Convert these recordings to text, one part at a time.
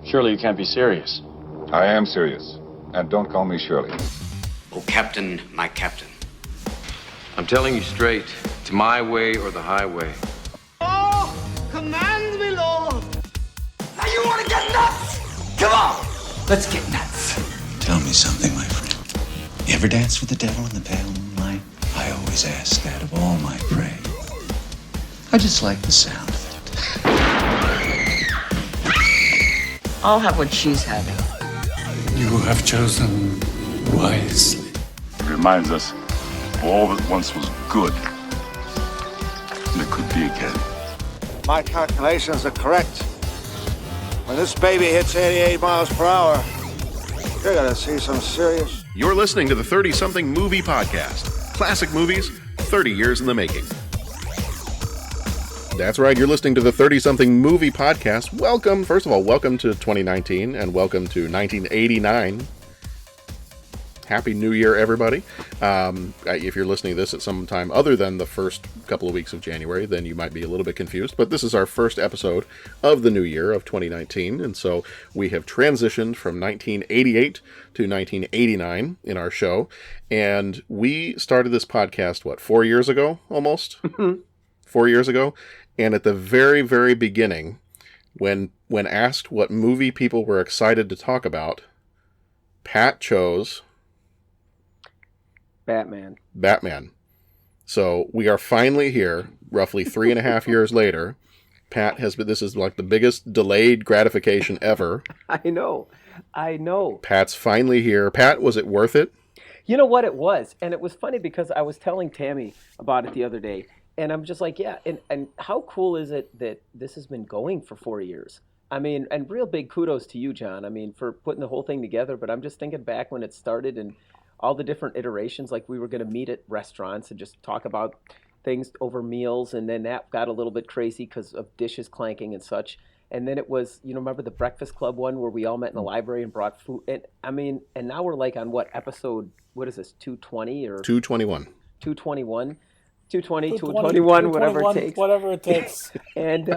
Surely you can't be serious. I am serious. And don't call me Shirley. Oh, Captain, my captain. I'm telling you straight, it's my way or the highway. Oh, command me, Lord. Now you want to get nuts? Come on, let's get nuts. Tell me something, my friend. You ever dance with the devil in the pale moonlight? I always ask that of all my prey. I just like the sound of it. I'll have what she's having. You have chosen wisely. It reminds us of all that once was good. And it could be again. My calculations are correct. When this baby hits 88 miles per hour, you're gonna see some serious... You're listening to the 30-something Movie Podcast. Classic movies, 30 years in the making. That's right, you're listening to the 30-something Movie Podcast. Welcome, first of all, welcome to 2019, and welcome to 1989. Happy New Year, everybody. If you're listening to this at some time other than the first couple of weeks of January, then you might be a little bit confused, but this is our first episode of the new year of 2019, and so we have transitioned from 1988 to 1989 in our show, and we started this podcast, 4 years ago, almost? 4 years ago, and at the very, very beginning, when asked what movie people were excited to talk about, Pat chose... Batman. So we are finally here, roughly 3.5 years later. Pat has been, this is like the biggest delayed gratification ever. I know. Pat's finally here. Pat, was it worth it? You know what, it was. And it was funny because I was telling Tammy about it the other day. And I'm just like, yeah. And how cool is it that this has been going for 4 years? I mean, and real big kudos to you, John. I mean, for putting the whole thing together. But I'm just thinking back when it started and all the different iterations, like we were going to meet at restaurants and just talk about things over meals, and then that got a little bit crazy because of dishes clanking and such. And then it was, remember the Breakfast Club one where we all met in the library and brought food? And I mean, and now we're like on episode, what is this, 220 or? 221. 221? 220, 221, whatever it takes. Whatever it takes. And,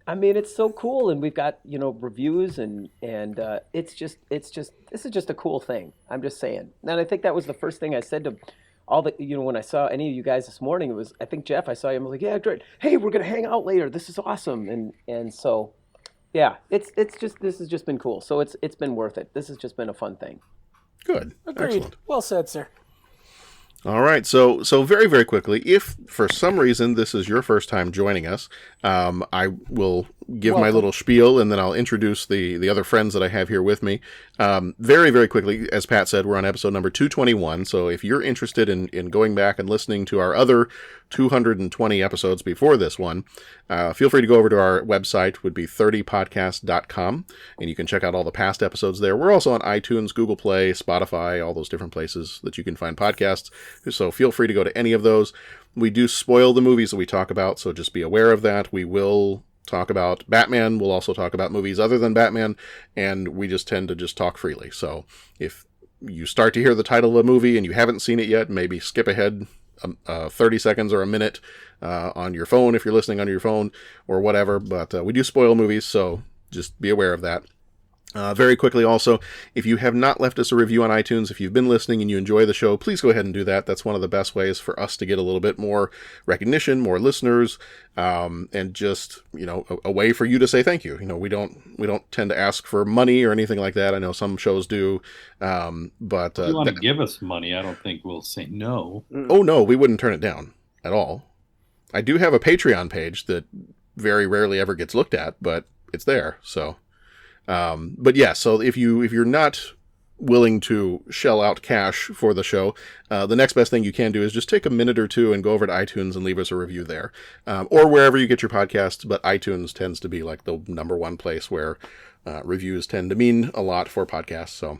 I mean, it's so cool, and we've got reviews, and it's just this is just a cool thing. I'm just saying, and I think that was the first thing I said to all the when I saw any of you guys this morning. It was, I think, Jeff. I saw him. I was like, yeah, great. Hey, we're gonna hang out later. This is awesome, and so yeah, this has just been cool. So it's been worth it. This has just been a fun thing. Good. Agreed. Excellent. Well said, sir. All right, so very, very quickly, if for some reason this is your first time joining us, I will give my little spiel, and then I'll introduce the other friends that I have here with me. Very, very quickly, as Pat said, we're on episode number 221, so if you're interested in going back and listening to our other 220 episodes before this one, feel free to go over to our website, would be 30podcast.com, and you can check out all the past episodes there. We're also on iTunes, Google Play, Spotify, all those different places that you can find podcasts, so feel free to go to any of those. We do spoil the movies that we talk about, so just be aware of that. We will talk about Batman. We'll also talk about movies other than Batman, and we just tend to just talk freely. So if you start to hear the title of a movie and you haven't seen it yet, maybe skip ahead 30 seconds or a minute on your phone if you're listening on your phone or whatever. But we do spoil movies, so just be aware of that. Very quickly also, if you have not left us a review on iTunes, if you've been listening and you enjoy the show, please go ahead and do that. That's one of the best ways for us to get a little bit more recognition, more listeners, and just, a way for you to say thank you. We don't tend to ask for money or anything like that. I know some shows do, but if you want to give us money, I don't think we'll say no. Oh no, we wouldn't turn it down at all. I do have a Patreon page that very rarely ever gets looked at, but it's there, so... but yeah, so if you're not willing to shell out cash for the show, the next best thing you can do is just take a minute or two and go over to iTunes and leave us a review there, or wherever you get your podcasts. But iTunes tends to be like the number one place where reviews tend to mean a lot for podcasts. So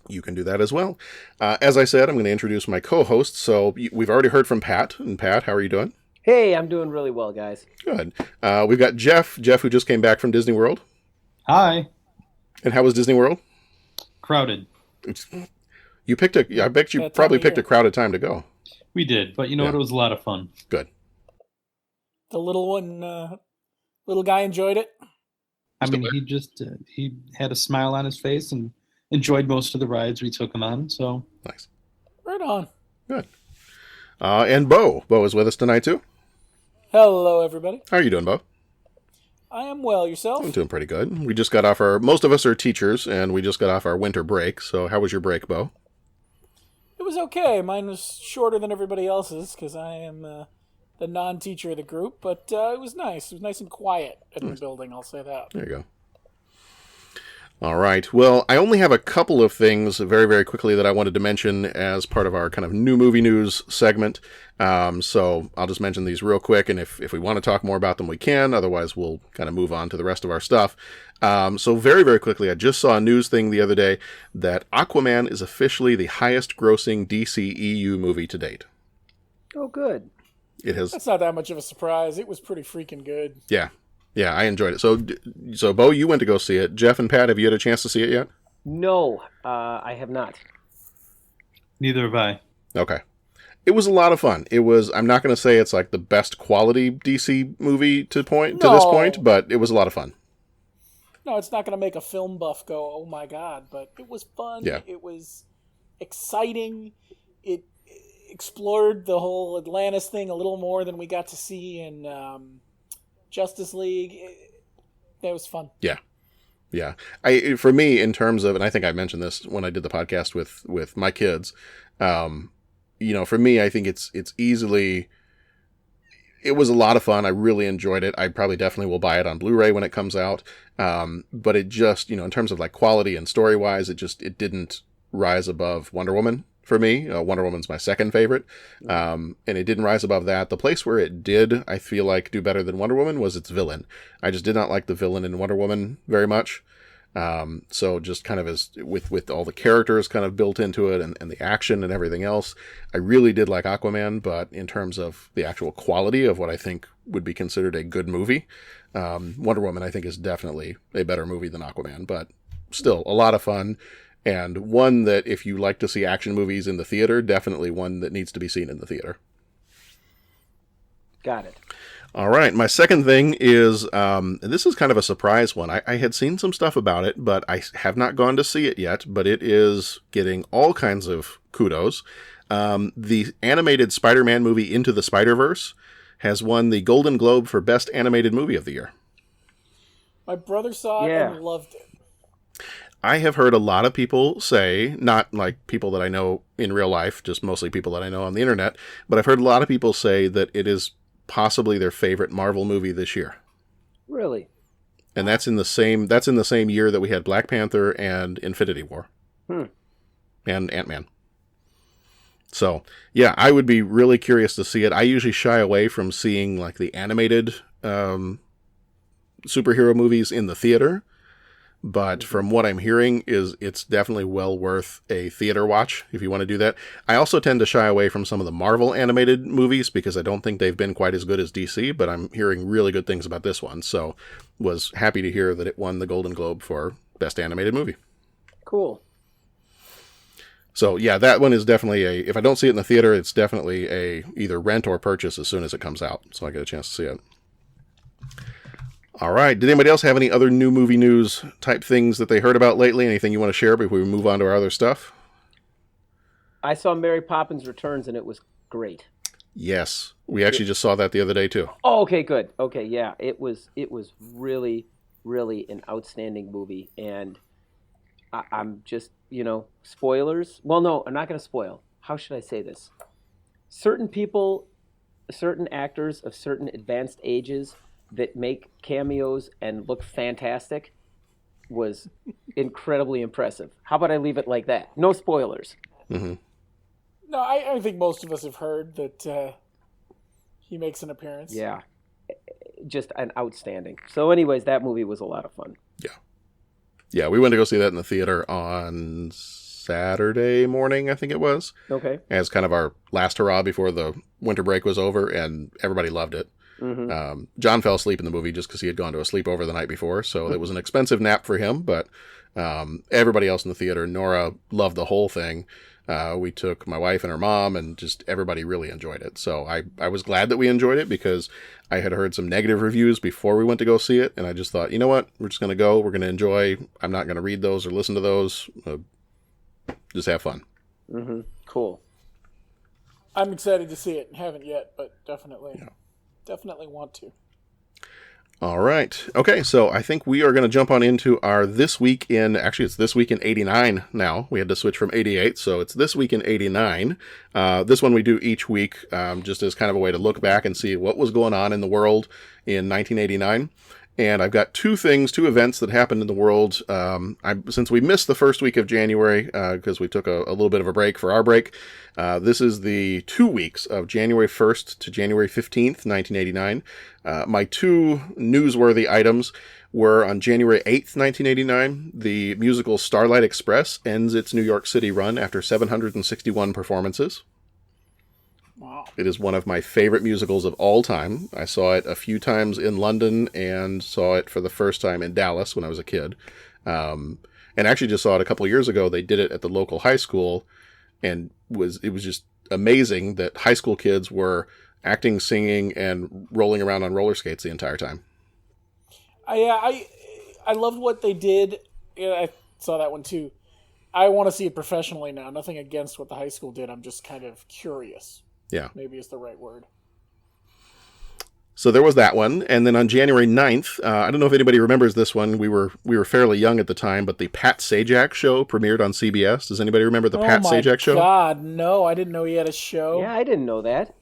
you can do that as well. As I said, I'm going to introduce my co-hosts. So we've already heard from Pat. And Pat, how are you doing? Hey, I'm doing really well, guys. Good. We've got Jeff, who just came back from Disney World. Hi. And how was Disney World? Crowded. I bet you probably picked a crowded time to go. We did, but you know what? It was a lot of fun. Good. The little guy enjoyed it? I mean, he had a smile on his face and enjoyed most of the rides we took him on. So Nice. Right on. Good. And Bo. Bo is with us tonight, too. Hello, everybody. How are you doing, Bo? I am well. Yourself? I'm doing pretty good. We just got off most of us are teachers, and we just got off our winter break. So how was your break, Bo? It was okay. Mine was shorter than everybody else's because I am the non-teacher of the group, but it was nice. It was nice and quiet in the building, I'll say that. There you go. All right. Well, I only have a couple of things very, very quickly that I wanted to mention as part of our kind of new movie news segment. So I'll just mention these real quick, and if we want to talk more about them, we can. Otherwise, we'll kind of move on to the rest of our stuff. So very, very quickly, I just saw a news thing the other day that Aquaman is officially the highest grossing DC EU movie to date. Oh, good. It has. That's not that much of a surprise. It was pretty freaking good. Yeah. Yeah, I enjoyed it. So Bo, you went to go see it. Jeff and Pat, have you had a chance to see it yet? No, I have not. neither have I. Okay. It was a lot of fun. It was, I'm not going to say it's like the best quality DC movie to this point, but it was a lot of fun. No, it's not going to make a film buff go, oh my god, but it was fun. Yeah. It was exciting. It explored the whole Atlantis thing a little more than we got to see in Justice League. That was fun. Yeah. Yeah. For me, in terms of, and I think I mentioned this when I did the podcast with my kids, for me, I think it's easily, it was a lot of fun. I really enjoyed it. I probably definitely will buy it on Blu-ray when it comes out. But it just, in terms of like quality and story-wise, it didn't rise above Wonder Woman for me. Wonder Woman's my second favorite. And it didn't rise above that. The place where it did, I feel like, do better than Wonder Woman was its villain. I just did not like the villain in Wonder Woman very much. So just kind of as with all the characters kind of built into it and the action and everything else, I really did like Aquaman, but in terms of the actual quality of what I think would be considered a good movie, Wonder Woman I think is definitely a better movie than Aquaman, but still a lot of fun. And one that, if you like to see action movies in the theater, definitely one that needs to be seen in the theater. Got it. All right. My second thing is, this is kind of a surprise one. I had seen some stuff about it, but I have not gone to see it yet, but it is getting all kinds of kudos. The animated Spider-Man movie Into the Spider-Verse has won the Golden Globe for Best Animated Movie of the Year. My brother saw it and loved it. I have heard a lot of people say, not like people that I know in real life, just mostly people that I know on the internet, but I've heard a lot of people say that it is possibly their favorite Marvel movie this year. Really? And that's in the same year that we had Black Panther and Infinity War. And Ant-Man. So, yeah, I would be really curious to see it. I usually shy away from seeing like the animated superhero movies in the theater. But from what I'm hearing, it's definitely well worth a theater watch if you want to do that. I also tend to shy away from some of the Marvel animated movies because I don't think they've been quite as good as DC, but I'm hearing really good things about this one. So was happy to hear that it won the Golden Globe for Best Animated Movie. Cool. So yeah, that one is definitely if I don't see it in the theater, it's definitely a either rent or purchase as soon as it comes out. So I get a chance to see it. All right. Did anybody else have any other new movie news type things that they heard about lately? Anything you want to share before we move on to our other stuff? I saw Mary Poppins Returns, and it was great. Yes. We actually just saw that the other day, too. Oh, okay, good. Okay, yeah. It was really, really an outstanding movie. And I'm just, spoilers. Well, no, I'm not going to spoil. How should I say this? Certain people, certain actors of certain advanced ages that make cameos and look fantastic was incredibly impressive. How about I leave it like that? No spoilers. Mm-hmm. No, I think most of us have heard that he makes an appearance. Yeah. Just an outstanding. So anyways, that movie was a lot of fun. Yeah. Yeah, we went to go see that in the theater on Saturday morning, I think it was. Okay. As kind of our last hurrah before the winter break was over, and everybody loved it. Mm-hmm. John fell asleep in the movie just because he had gone to a sleepover the night before, so it was an expensive nap for him, but Everybody else in the theater, Nora loved the whole thing. We took my wife and her mom, and just everybody really enjoyed it. So I was glad that we enjoyed it, because I had heard some negative reviews before we went to go see it. And I just thought, you know what? We're just going to go. We're going to enjoy. I'm not going to read those or listen to those. Just have fun. Mm-hmm. Cool. I'm excited to see it. Haven't yet, but definitely want to. All right. Okay, so I think we are going to jump on into our This Week in... Actually, it's This Week in 89 now. We had to switch from 88, so it's This Week in 89. This one we do each week, just as kind of a way to look back and see what was going on in the world in 1989. And I've got two events that happened in the world. Since we missed the first week of January, because we took a little bit of a break for our break, this is the 2 weeks of January 1st to January 15th, 1989. My two newsworthy items were on January 8th, 1989. The musical Starlight Express ends its New York City run after 761 performances. Wow. It is one of my favorite musicals of all time. I saw it a few times in London and saw it for the first time in Dallas when I was a kid. And actually just saw it a couple years ago. They did it at the local high school, and it was just amazing that high school kids were acting, singing, and rolling around on roller skates the entire time. I loved what they did. Yeah, I saw that one too. I want to see it professionally now. Nothing against what the high school did. I'm just kind of curious. Yeah. Maybe is the right word. So there was that one. And then on January 9th, I don't know if anybody remembers this one. We were fairly young at the time, but the Pat Sajak show premiered on CBS. Does anybody remember the Pat Sajak show? Oh my God, no. I didn't know he had a show. Yeah, I didn't know that.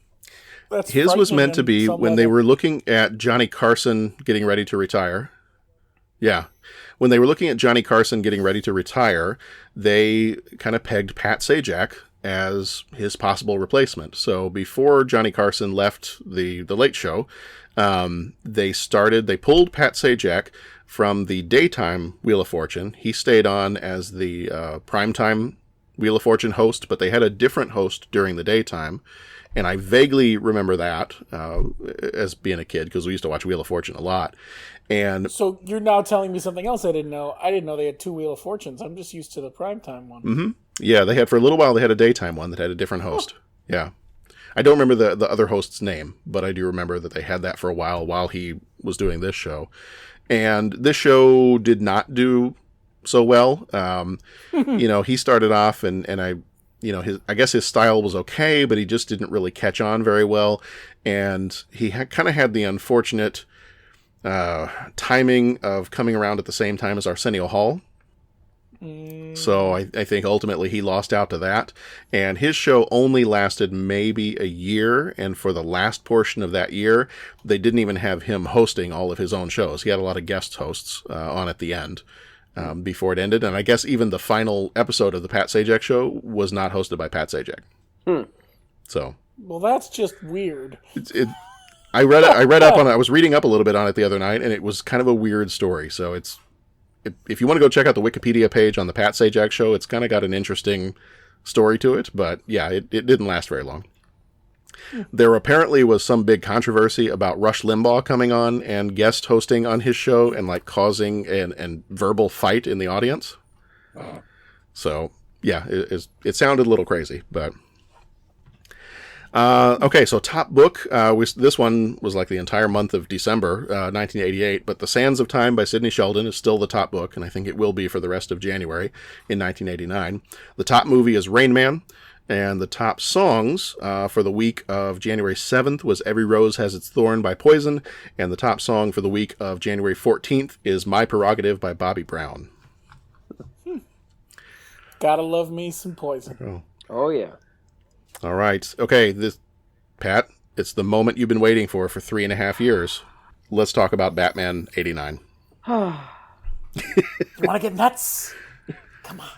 That's His was meant to be when they were looking at Johnny Carson getting ready to retire. Yeah. When they were looking at Johnny Carson getting ready to retire, they kind of pegged Pat Sajak as his possible replacement. So before Johnny Carson left the Late Show, they pulled Pat Sajak from the daytime Wheel of Fortune. He stayed on as the primetime Wheel of Fortune host, but they had a different host during the daytime. And I vaguely remember that as being a kid, because we used to watch Wheel of Fortune a lot. And so you're now telling me something else I didn't know. I didn't know they had two Wheel of Fortunes. I'm just used to the primetime one. Mm-hmm. Yeah, they had, for a little while, they had a daytime one that had a different host. Oh. Yeah. I don't remember the other host's name, but I do remember that they had that for a while he was doing this show. And this show did not do so well. He started off and I guess his style was okay, but he just didn't really catch on very well. And he kind of had the unfortunate timing of coming around at the same time as Arsenio Hall. So I think ultimately he lost out to that. And his show only lasted maybe a year. And for the last portion of that year, they didn't even have him hosting all of his own shows. He had a lot of guest hosts on at the end. Before it ended. And I guess even the final episode of the Pat Sajak show was not hosted by Pat Sajak. So. Well, that's just weird. I read up on it. I was reading up a little bit on it the other night, and it was kind of a weird story. So if you want to go check out the Wikipedia page on the Pat Sajak show, it's kind of got an interesting story to it. But yeah, it didn't last very long. There apparently was some big controversy about Rush Limbaugh coming on and guest hosting on his show and causing an verbal fight in the audience. So yeah, it sounded a little crazy, but okay. So top book, this one was like the entire month of December, 1988, but The Sands of Time by Sidney Sheldon is still the top book. And I think it will be for the rest of January in 1989. The top movie is Rain Man. And the top songs for the week of January 7th was Every Rose Has Its Thorn by Poison. And the top song for the week of January 14th is My Prerogative by Bobby Brown. Gotta love me some Poison. Oh yeah. All right. Okay, Pat, it's the moment you've been waiting for 3.5 years. Let's talk about Batman 89. You want to get nuts? Come on.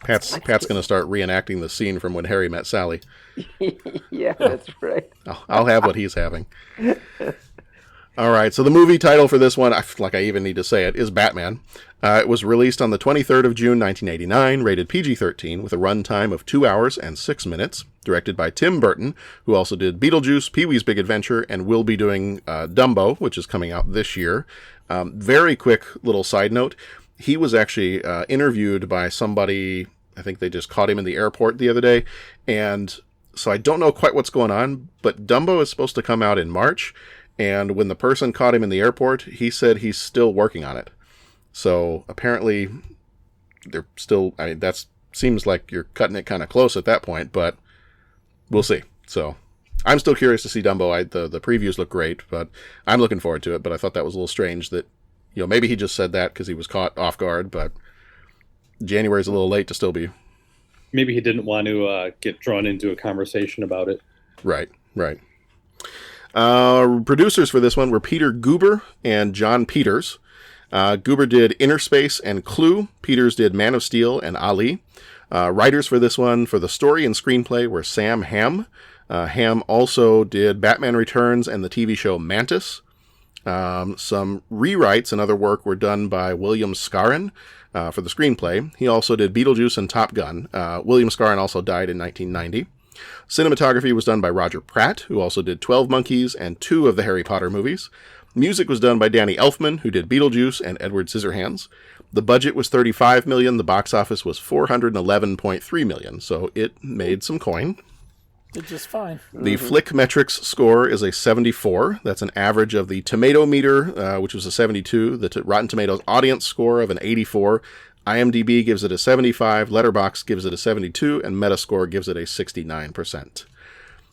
Pat's going to start reenacting the scene from When Harry Met Sally. Yeah, that's right. I'll have what he's having. All right, so the movie title for this one, I even need to say it, is Batman. It was released on the 23rd of June, 1989, rated PG-13, with a runtime of 2 hours and 6 minutes, directed by Tim Burton, who also did Beetlejuice, Pee-wee's Big Adventure, and will be doing Dumbo, which is coming out this year. Very quick little side note. he was actually interviewed by somebody. I think they just caught him in the airport the other day, and so I don't know quite what's going on, but Dumbo is supposed to come out in March, and when the person caught him in the airport, he said he's still working on it. So apparently they're still, I mean, that seems like you're cutting it kind of close at that point, but we'll see. So I'm still curious to see Dumbo. The previews look great, but I'm looking forward to it, but I thought that was a little strange that, maybe he just said that because he was caught off guard, but January's a little late to still be. Maybe he didn't want to get drawn into a conversation about it. Right. Producers for this one were Peter Guber and John Peters. Guber did Inner Space and Clue. Peters did Man of Steel and Ali. Writers for this one, for the story and screenplay, were Sam Hamm. Hamm also did Batman Returns and the TV show Mantis. Some rewrites and other work were done by William Scarron for the screenplay. He also did Beetlejuice and Top Gun. William Scarron also died in 1990. Cinematography was done by Roger Pratt, who also did 12 Monkeys and 2 of the Harry Potter movies. Music was done by Danny Elfman, who did Beetlejuice and Edward Scissorhands. The budget was $35 million. The box office was $411.3 million, so it made some coin. Did just fine. The Flickmetrics score is a 74. That's an average of the Tomato Meter, which was a 72. The Rotten Tomatoes audience score of an 84. IMDb gives it a 75. Letterboxd gives it a 72. And Metascore gives it a 69%.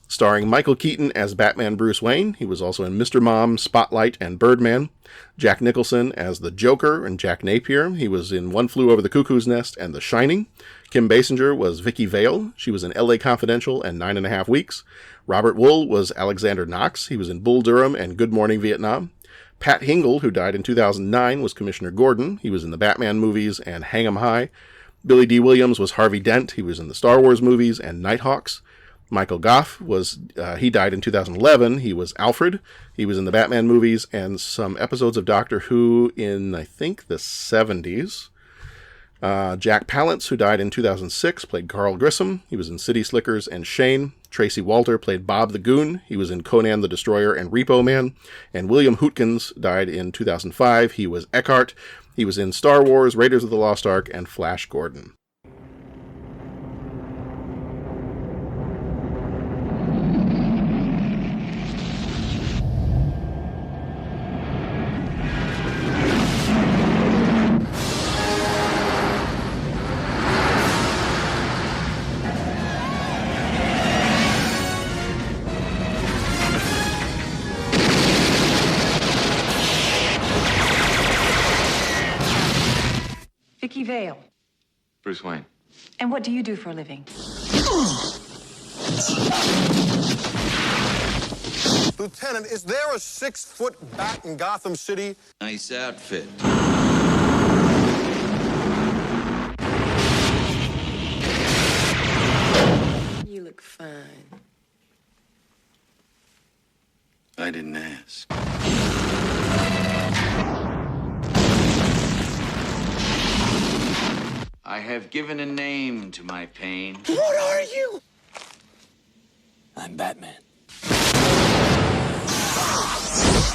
Starring Michael Keaton as Batman Bruce Wayne. He was also in Mr. Mom, Spotlight, and Birdman. Jack Nicholson as the Joker and Jack Napier. He was in One Flew Over the Cuckoo's Nest and The Shining. Kim Basinger was Vicky Vale. She was in L.A. Confidential and 9.5 Weeks. Robert Wool was Alexander Knox. He was in Bull Durham and Good Morning Vietnam. Pat Hingle, who died in 2009, was Commissioner Gordon. He was in the Batman movies and Hang 'em High. Billy D. Williams was Harvey Dent. He was in the Star Wars movies and Nighthawks. Michael Goff he died in 2011. He was Alfred. He was in the Batman movies and some episodes of Doctor Who in, I think, the 70s. Jack Palance, who died in 2006, played Carl Grissom. He was in City Slickers and Shane. Tracy Walter played Bob the Goon. He was in Conan the Destroyer and Repo Man. And William Hootkins died in 2005. He was Eckhart. He was in Star Wars, Raiders of the Lost Ark, and Flash Gordon. Vicky Vale. Bruce Wayne. And what do you do for a living? Lieutenant, is there a 6-foot bat in Gotham City? Nice outfit. You look fine. I didn't ask. I have given a name to my pain. What are you? I'm Batman.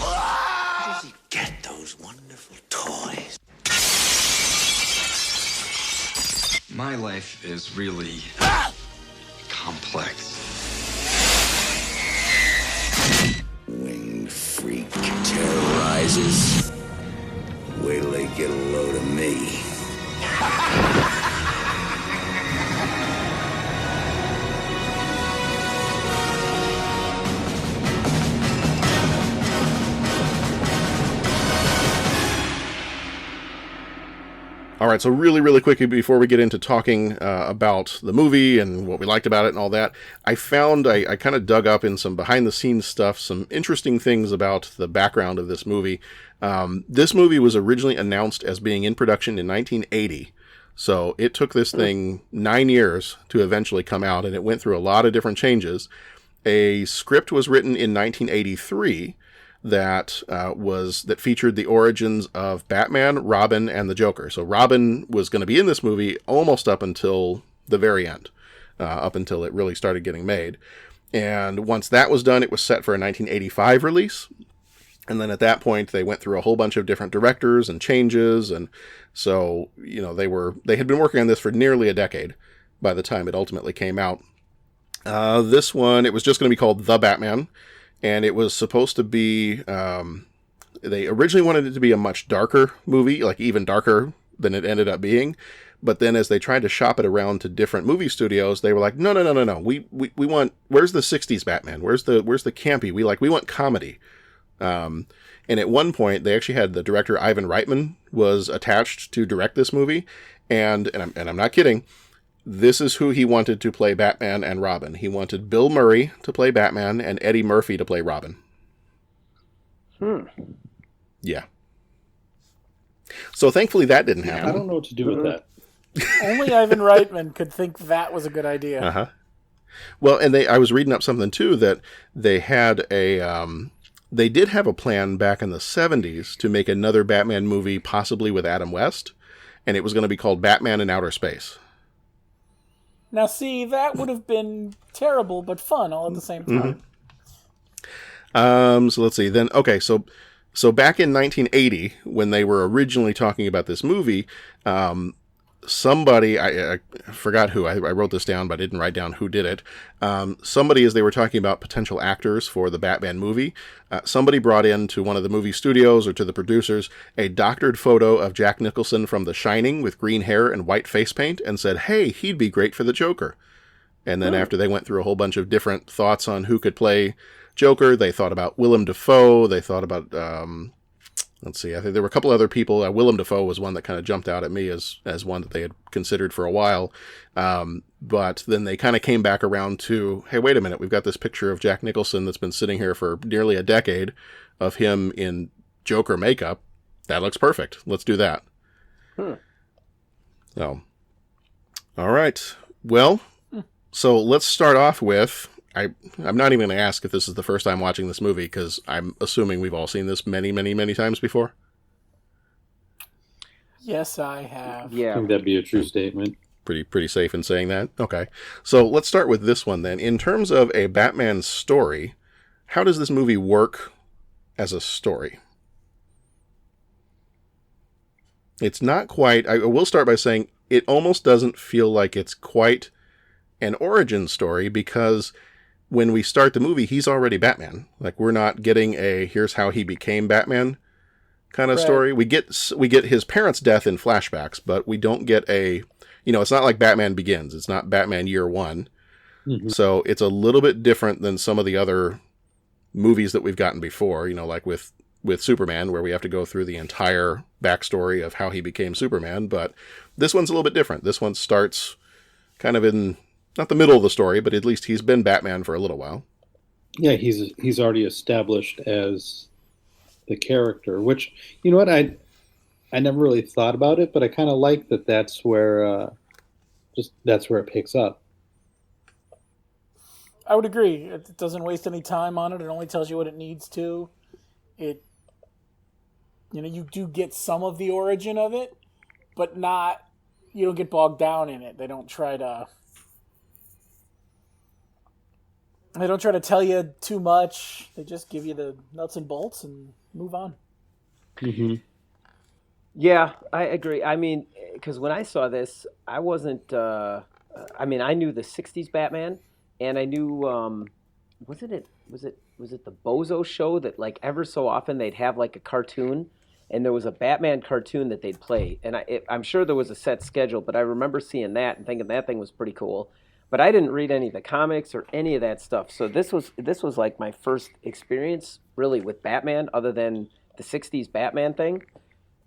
Where does he get those wonderful toys? My life is really complex. Winged freak terrorizes. Wait till they get a load of me. All right, so really quickly before we get into talking about the movie and what we liked about it and all that, I found I kind of dug up in some behind-the-scenes stuff, some interesting things about the background of this movie. This movie was originally announced as being in production in 1980, so it took this thing 9 years to eventually come out, and it went through a lot of different changes. A script was written in 1983 that featured the origins of Batman, Robin, and the Joker. So Robin was going to be in this movie almost up until the very end, up until it really started getting made. And once that was done, it was set for a 1985 release. And then at that point, they went through a whole bunch of different directors and changes. And so, they had been working on this for nearly a decade by the time it ultimately came out. This one, it was just going to be called The Batman. And it was supposed to be, they originally wanted it to be a much darker movie, like even darker than it ended up being. But then as they tried to shop it around to different movie studios, they were like, no. We want, where's the 60s Batman? Where's the campy? We want comedy. And at one point, they actually had the director Ivan Reitman was attached to direct this movie. And I'm not kidding. This is who he wanted to play Batman and Robin. He wanted Bill Murray to play Batman and Eddie Murphy to play Robin. Yeah. So thankfully that didn't happen. I don't know what to do with that. Only Ivan Reitman could think that was a good idea. Uh-huh. Well, and I was reading up something too that they had they did have a plan back in the 70s to make another Batman movie, possibly with Adam West, and it was going to be called Batman in Outer Space. Now, see, that would have been terrible but fun all at the same time. So let's see. Then, okay, so back in 1980, when they were originally talking about this movie, somebody, I forgot who, I wrote this down, but I didn't write down who did it. Somebody, as they were talking about potential actors for the Batman movie, somebody brought in to one of the movie studios or to the producers a doctored photo of Jack Nicholson from The Shining with green hair and white face paint and said, hey, he'd be great for the Joker. And then after they went through a whole bunch of different thoughts on who could play Joker, they thought about Willem Dafoe, they thought about... let's see, I think there were a couple other people. Willem Dafoe was one that kind of jumped out at me as one that they had considered for a while. But then they kind of came back around to, hey, wait a minute, we've got this picture of Jack Nicholson that's been sitting here for nearly a decade of him in Joker makeup. That looks perfect. Let's do that. So, all right. Well, so let's start off with... I'm not even going to ask if this is the first time watching this movie, because I'm assuming we've all seen this many, many, many times before. Yes, I have. I think that'd be a true statement. Pretty safe in saying that. Okay. So let's start with this one then. In terms of a Batman story, how does this movie work as a story? It's not quite... I will start by saying it almost doesn't feel like it's quite an origin story, because... when we start the movie, he's already Batman. Like, we're not getting a here's how he became Batman kind of story. We get his parents' death in flashbacks, but we don't get a, it's not like Batman Begins. It's not Batman Year One. Mm-hmm. So it's a little bit different than some of the other movies that we've gotten before, like with Superman, where we have to go through the entire backstory of how he became Superman. But this one's a little bit different. This one starts kind of in... not the middle of the story, but at least he's been Batman for a little while. Yeah, he's already established as the character, which, you know what, I never really thought about it, but I kind of like that that's where it picks up. I would agree. It doesn't waste any time on it. It only tells you what it needs to. You do get some of the origin of it, but you don't get bogged down in it. They don't try to tell you too much. They just give you the nuts and bolts and move on. Mm-hmm. Yeah, I agree. I mean, because when I saw this, I wasn't... I knew the 60s Batman, and I knew... was it the Bozo show that, like, ever so often they'd have, like, a cartoon, and there was a Batman cartoon that they'd play. And I'm sure there was a set schedule, but I remember seeing that and thinking that thing was pretty cool. But I didn't read any of the comics or any of that stuff. So this was like my first experience really with Batman, other than the 60s Batman thing.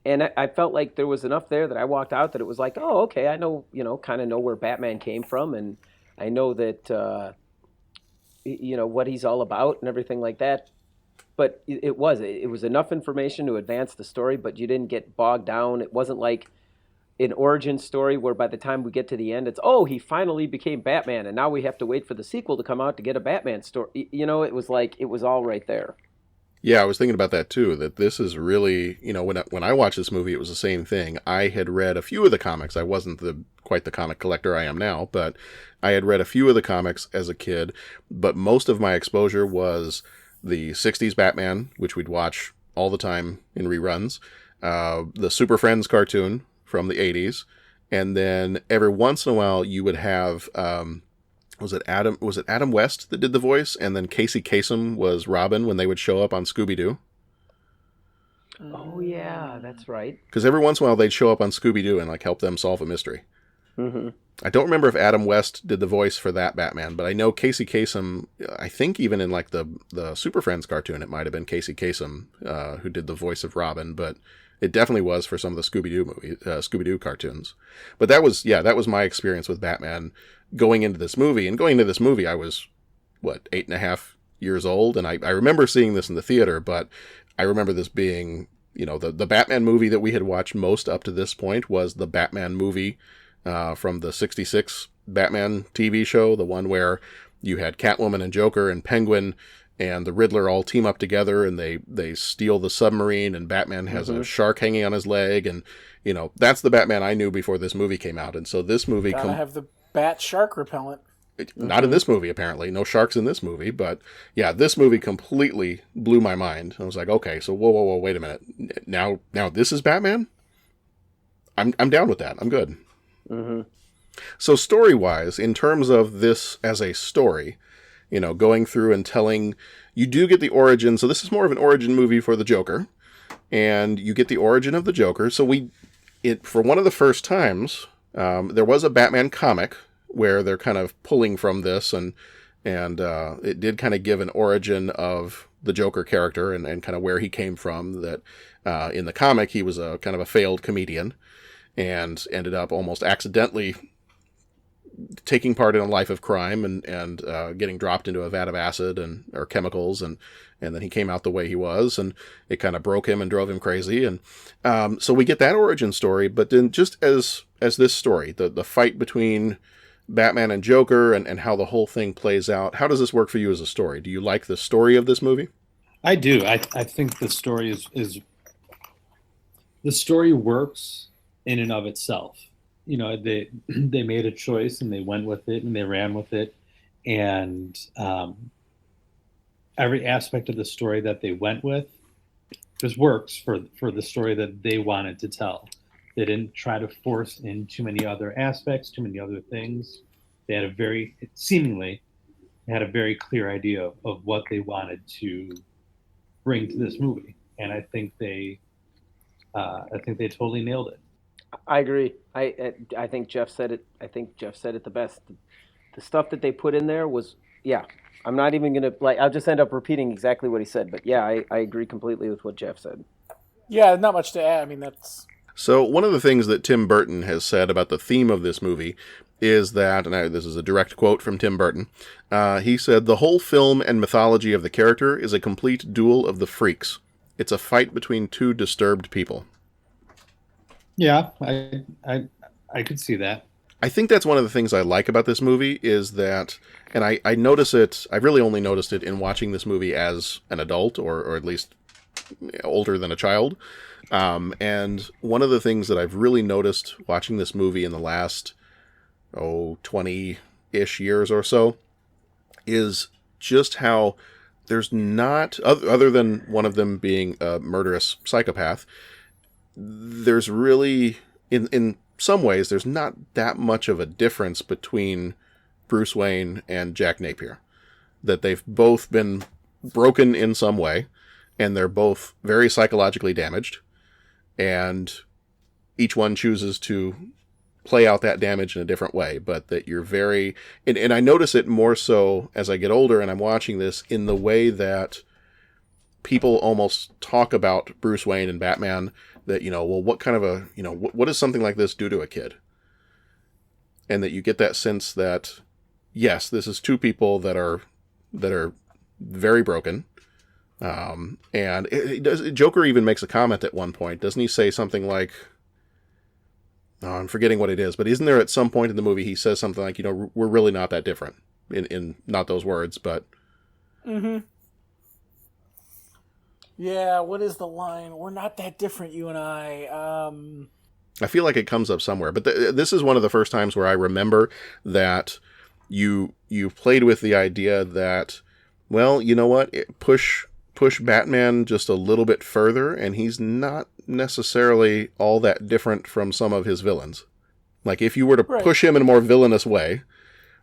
And I felt like there was enough there that I walked out that it was like, oh, okay, I know, kind of know where Batman came from. And I know that, what he's all about and everything like that. But it was enough information to advance the story, but you didn't get bogged down. It wasn't like an origin story where by the time we get to the end, it's, oh, he finally became Batman, and now we have to wait for the sequel to come out to get a Batman story. It was like, it was all right there. Yeah, I was thinking about that too, that this is really, when I watched this movie, it was the same thing. I had read a few of the comics. I wasn't quite the comic collector I am now, but I had read a few of the comics as a kid, but most of my exposure was the 60s Batman, which we'd watch all the time in reruns, the Super Friends cartoon from the 80s, and then every once in a while you would have, was it Adam West that did the voice, and then Casey Kasem was Robin when they would show up on Scooby-Doo? Oh yeah, that's right. Because every once in a while they'd show up on Scooby-Doo and like help them solve a mystery. Mm-hmm. I don't remember if Adam West did the voice for that Batman, but I know Casey Kasem, I think even in like the Super Friends cartoon, it might have been Casey Kasem who did the voice of Robin, but it definitely was for some of the Scooby-Doo cartoons. But that was my experience with Batman going into this movie. And going into this movie, I was, 8.5 years old? And I remember seeing this in the theater, but I remember this being, the Batman movie that we had watched most up to this point was the Batman movie from the 66 Batman TV show, the one where you had Catwoman and Joker and Penguin and the Riddler all team up together and they steal the submarine and Batman has a shark hanging on his leg. And, that's the Batman I knew before this movie came out. And so this movie... Gotta have the bat shark repellent. Not in this movie, apparently. No sharks in this movie. But, yeah, this movie completely blew my mind. I was like, okay, so whoa, wait a minute. Now this is Batman? I'm down with that. I'm good. Mm-hmm. So story-wise, in terms of this as a story, going through and telling, you do get the origin. So this is more of an origin movie for the Joker. And you get the origin of the Joker. So for one of the first times, there was a Batman comic where they're kind of pulling from this, and it did kind of give an origin of the Joker character and kind of where he came from. That in the comic, he was a kind of a failed comedian and ended up almost accidentally taking part in a life of crime and getting dropped into a vat of acid or chemicals, and then he came out the way he was, and it kind of broke him and drove him crazy. And so we get that origin story, but then just as this story, the fight between Batman and Joker and how the whole thing plays out, how does this work for you as a story? Do you like the story of this movie? I do. I think the story is the story works in and of itself. They made a choice and they went with it and they ran with it, and every aspect of the story that they went with just works for the story that they wanted to tell. They didn't try to force in too many other aspects, too many other things. They had seemingly had a very clear idea of what they wanted to bring to this movie, and I think they totally nailed it. I agree. I think Jeff said it. I think Jeff said it the best. The stuff that they put in there was, yeah. I'm not even gonna I'll just end up repeating exactly what he said. But yeah, I agree completely with what Jeff said. Yeah, not much to add. I mean, that's... So one of the things that Tim Burton has said about the theme of this movie is that, and this is a direct quote from Tim Burton, he said, "The whole film and mythology of the character is a complete duel of the freaks. It's a fight between two disturbed people." Yeah, I could see that. I think that's one of the things I like about this movie is that, and I notice it, I really only noticed it in watching this movie as an adult, or at least older than a child. And one of the things that I've really noticed watching this movie in the last, 20-ish years or so, is just how there's not, other than one of them being a murderous psychopath, there's really, in some ways, there's not that much of a difference between Bruce Wayne and Jack Napier. That they've both been broken in some way, and they're both very psychologically damaged, and each one chooses to play out that damage in a different way, but that you're very... And I notice it more so as I get older and I'm watching this in the way that people almost talk about Bruce Wayne and Batman, that, well, what kind of a, what does something like this do to a kid? And that you get that sense that, yes, this is two people that are very broken. And Joker even makes a comment at one point. Doesn't he say something like, I'm forgetting what it is, but isn't there at some point in the movie he says something like, we're really not that different, in not those words, but... Mm-hmm. Yeah, what is the line? We're not that different, you and I. I feel like it comes up somewhere, but this is one of the first times where I remember that you played with the idea that well, you know what? Push Batman just a little bit further, and he's not necessarily all that different from some of his villains. Like, if you were to push him in a more villainous way,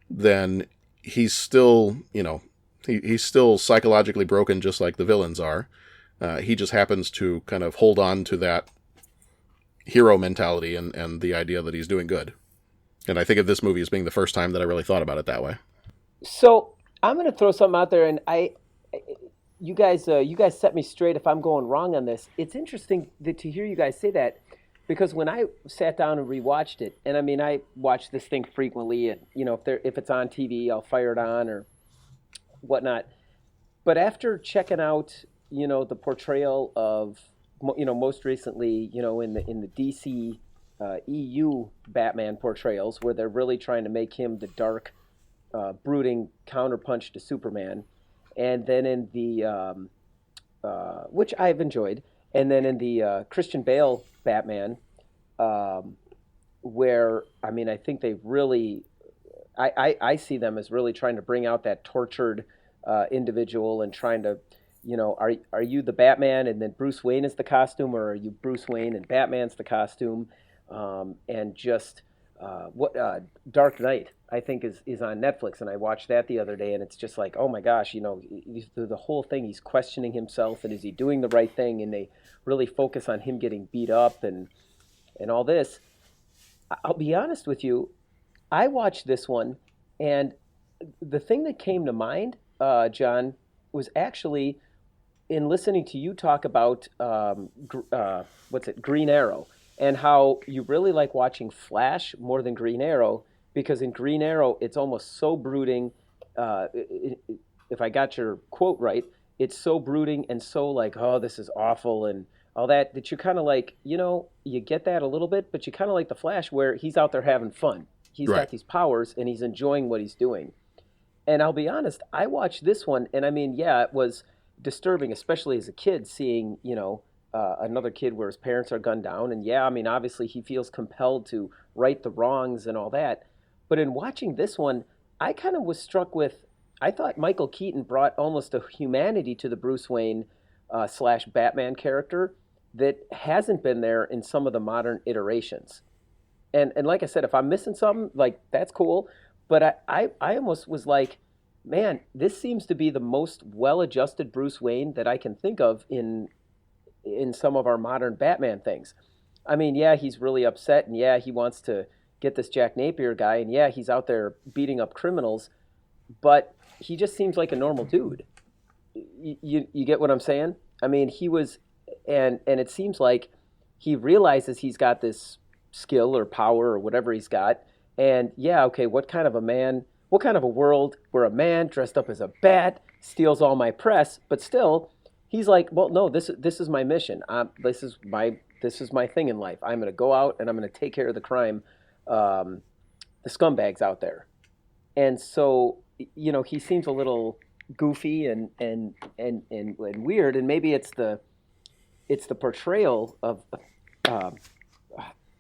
then he's still, he's still psychologically broken just like the villains are. He just happens to kind of hold on to that hero mentality and the idea that he's doing good. And I think of this movie as being the first time that I really thought about it that way. So I'm going to throw something out there, and you guys set me straight if I'm going wrong on this. It's interesting to hear you guys say that, because when I sat down and rewatched it, and I mean, I watch this thing frequently, and if it's on TV, I'll fire it on or whatnot. But after checking out, the portrayal of, most recently, in the DC EU Batman portrayals, where they're really trying to make him the dark, brooding counterpunch to Superman, and then in the which I've enjoyed, and then in the Christian Bale Batman, where I think they really, I see them as really trying to bring out that tortured individual and trying to, are you the Batman and then Bruce Wayne is the costume, or are you Bruce Wayne and Batman's the costume? And just Dark Knight, I think, is on Netflix, and I watched that the other day, and it's just like, oh my gosh, the whole thing, he's questioning himself, and is he doing the right thing? And they really focus on him getting beat up and all this. I'll be honest with you, I watched this one, and the thing that came to mind, John, was actually in listening to you talk about Green Arrow, and how you really like watching Flash more than Green Arrow, because in Green Arrow, it's almost so brooding. If I got your quote right, it's so brooding and so like, oh, this is awful and all that you're kind of like, you get that a little bit, but you kind of like the Flash, where he's out there having fun. He's got these powers and he's enjoying what he's doing. And I'll be honest, I watched this one, and I mean, yeah, it was disturbing, especially as a kid, seeing, another kid where his parents are gunned down. And yeah, I mean, obviously he feels compelled to right the wrongs and all that. But in watching this one, I kind of was struck with, I thought Michael Keaton brought almost a humanity to the Bruce Wayne / Batman character that hasn't been there in some of the modern iterations. And like I said, if I'm missing something, like, that's cool. But I almost was like, man, this seems to be the most well-adjusted Bruce Wayne that I can think of in some of our modern Batman things. I mean, yeah, he's really upset, and yeah, he wants to get this Jack Napier guy, and yeah, he's out there beating up criminals, but he just seems like a normal dude. You get what I'm saying? I mean, he was, and it seems like he realizes he's got this skill or power or whatever he's got, and yeah, okay, what kind of a world where a man dressed up as a bat steals all my press, but still, he's like, well, no, this is my mission. This is my thing in life. I'm going to go out and I'm going to take care of the crime, the scumbags out there. And so, he seems a little goofy and weird, and maybe it's the portrayal of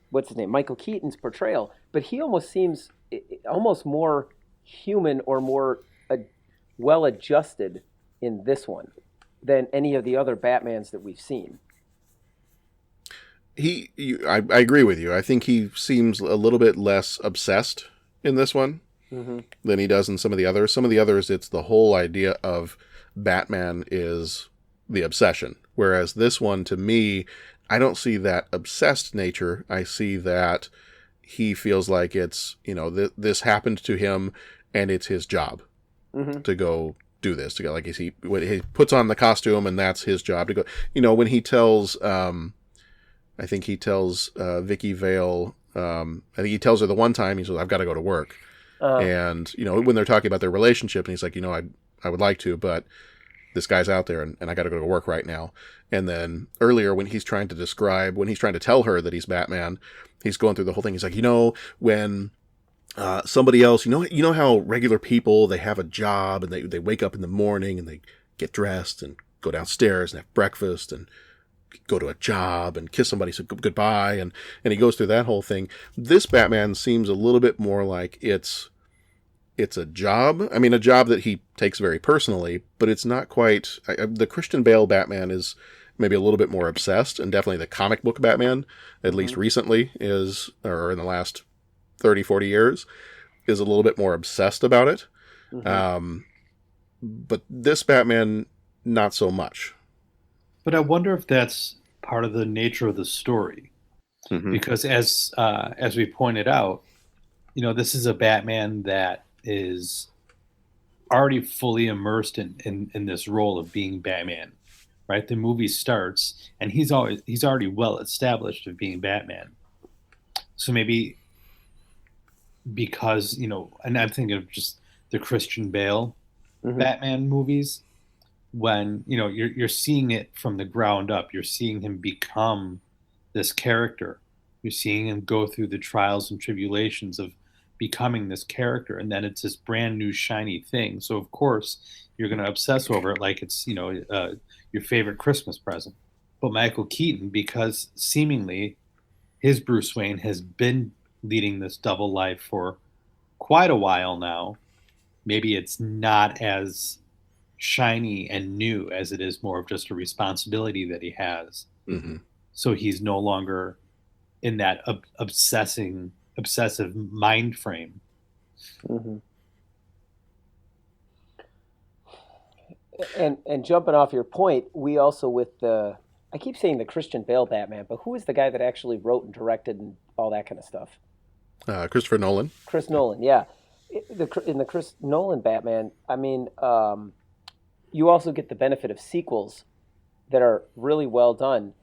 what's his name, Michael Keaton's portrayal, but he almost seems almost more human or more well-adjusted in this one than any of the other Batmans that we've seen. I agree with you. I think he seems a little bit less obsessed in this one than he does in some of the others. Some of the others, it's the whole idea of Batman is the obsession. Whereas this one, to me, I don't see that obsessed nature. I see that he feels like it's, this happened to him and it's his job to go do this, to go, like, when he puts on the costume and that's his job to go, when he tells, I think he tells Vicky Vale, I think he tells her the one time, he says, I've got to go to work. And, when they're talking about their relationship, and he's like, I would like to, but this guy's out there and I got to go to work right now. And then earlier when he's trying to tell her that he's Batman, he's going through the whole thing. He's like, when somebody else, you know how regular people, they have a job and they wake up in the morning and they get dressed and go downstairs and have breakfast and go to a job and kiss somebody, say goodbye. And he goes through that whole thing. This Batman seems a little bit more like it's it's a job. I mean, a job that he takes very personally, but it's not quite. The Christian Bale Batman is maybe a little bit more obsessed, and definitely the comic book Batman, at least recently, is, or in the last 30, 40 years, is a little bit more obsessed about it. But this Batman, not so much. But I wonder if that's part of the nature of the story. Because as we pointed out, this is a Batman that is already fully immersed in this role of being Batman, right? The movie starts and he's already well established of being Batman. So maybe because, and I'm thinking of just the Christian Bale Batman movies, when, you're seeing it from the ground up, you're seeing him become this character. You're seeing him go through the trials and tribulations of becoming this character, and then it's this brand new shiny thing. So of course you're going to obsess over it like it's your favorite Christmas present. But Michael Keaton, because seemingly his Bruce Wayne has been leading this double life for quite a while now, maybe it's not as shiny and new as it is more of just a responsibility that he has. So he's no longer in that obsessive mind frame. And jumping off your point, we also I keep saying the Christian Bale Batman, but who is the guy that actually wrote and directed and all that kind of stuff? Christopher Nolan. Chris Nolan, yeah. In the Chris Nolan Batman, I mean, you also get the benefit of sequels that are really well done,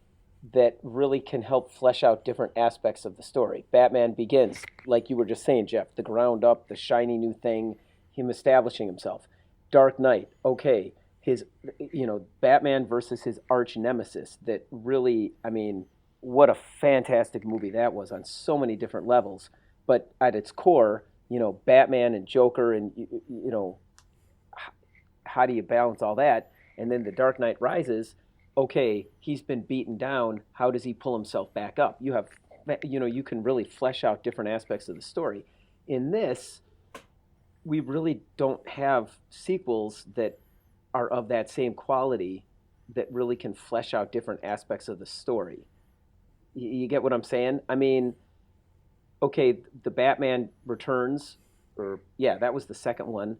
that really can help flesh out different aspects of the story. Batman Begins, like you were just saying, Jeff, the ground up, the shiny new thing, him establishing himself. Dark Knight, okay, his, Batman versus his arch nemesis, that really, I mean, what a fantastic movie that was on so many different levels. But at its core, Batman and Joker, and, how do you balance all that? And then The Dark Knight Rises, okay, he's been beaten down. How does he pull himself back up? You have, you can really flesh out different aspects of the story. In this, we really don't have sequels that are of that same quality that really can flesh out different aspects of the story. You get what I'm saying? I mean, okay, the Batman Returns, that was the second one.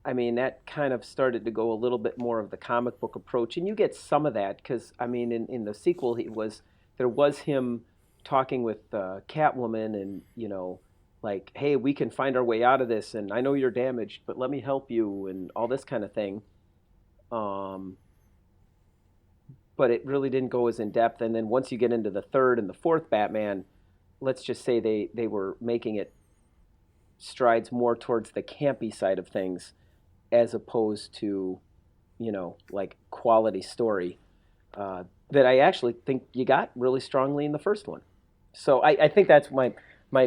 I mean, that kind of started to go a little bit more of the comic book approach, and you get some of that because, I mean, in the sequel, there was him talking with Catwoman, and like, hey, we can find our way out of this, and I know you're damaged, but let me help you, and all this kind of thing. But it really didn't go as in depth. And then once you get into the third and the fourth Batman, let's just say they were making it strides more towards the campy side of things, as opposed to, like quality story that I actually think you got really strongly in the first one. So I think that's my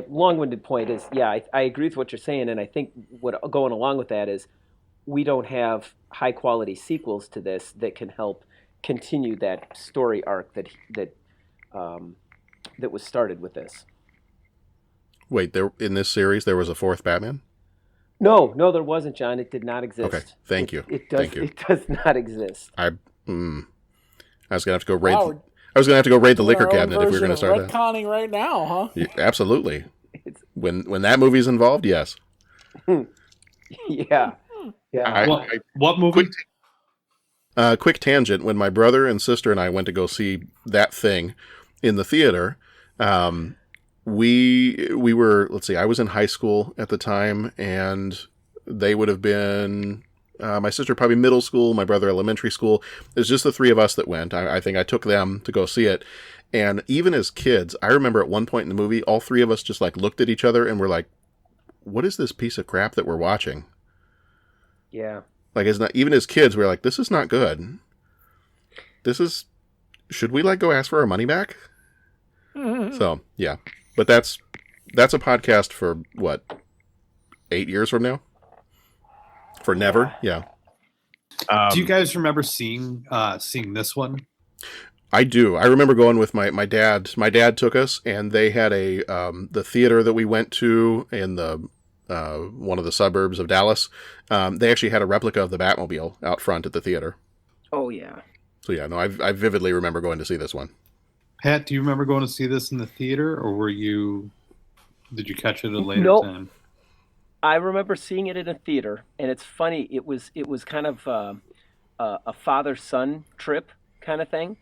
long-winded point is, I agree with what you're saying, and I think what going along with that is we don't have high-quality sequels to this that can help continue that story arc that was started with this. Wait, in this series there was a fourth Batman? No, there wasn't, John. It did not exist. Okay, thank you. It does not exist. I was gonna have to go raid. I was gonna have to go raid the liquor cabinet if we were gonna start that. Retconning right now, huh? Yeah, absolutely. When that movie's involved, yes. Yeah. What movie? Quick tangent. When my brother and sister and I went to go see That Thing in the theater, we were, let's see, I was in high school at the time, and they would have been, my sister probably middle school, my brother elementary school. It was just the three of us that went. I think I took them to go see it. And even as kids, I remember at one point in the movie, all three of us just like looked at each other and were like, what is this piece of crap that we're watching? Yeah. Like, even as kids, we were like, this is not good. Should we like go ask for our money back? So, yeah. But that's a podcast for what, 8 years from now? For never, yeah. Do you guys remember seeing this one? I do. I remember going with my dad. My dad took us, and they had the theater that we went to in the one of the suburbs of Dallas. They actually had a replica of the Batmobile out front at the theater. Oh yeah. So yeah, no, I vividly remember going to see this one. Pat, do you remember going to see this in the theater, or did you catch it at a later Nope. time? I remember seeing it in a theater, and it's funny. It was kind of a father-son trip kind of thing,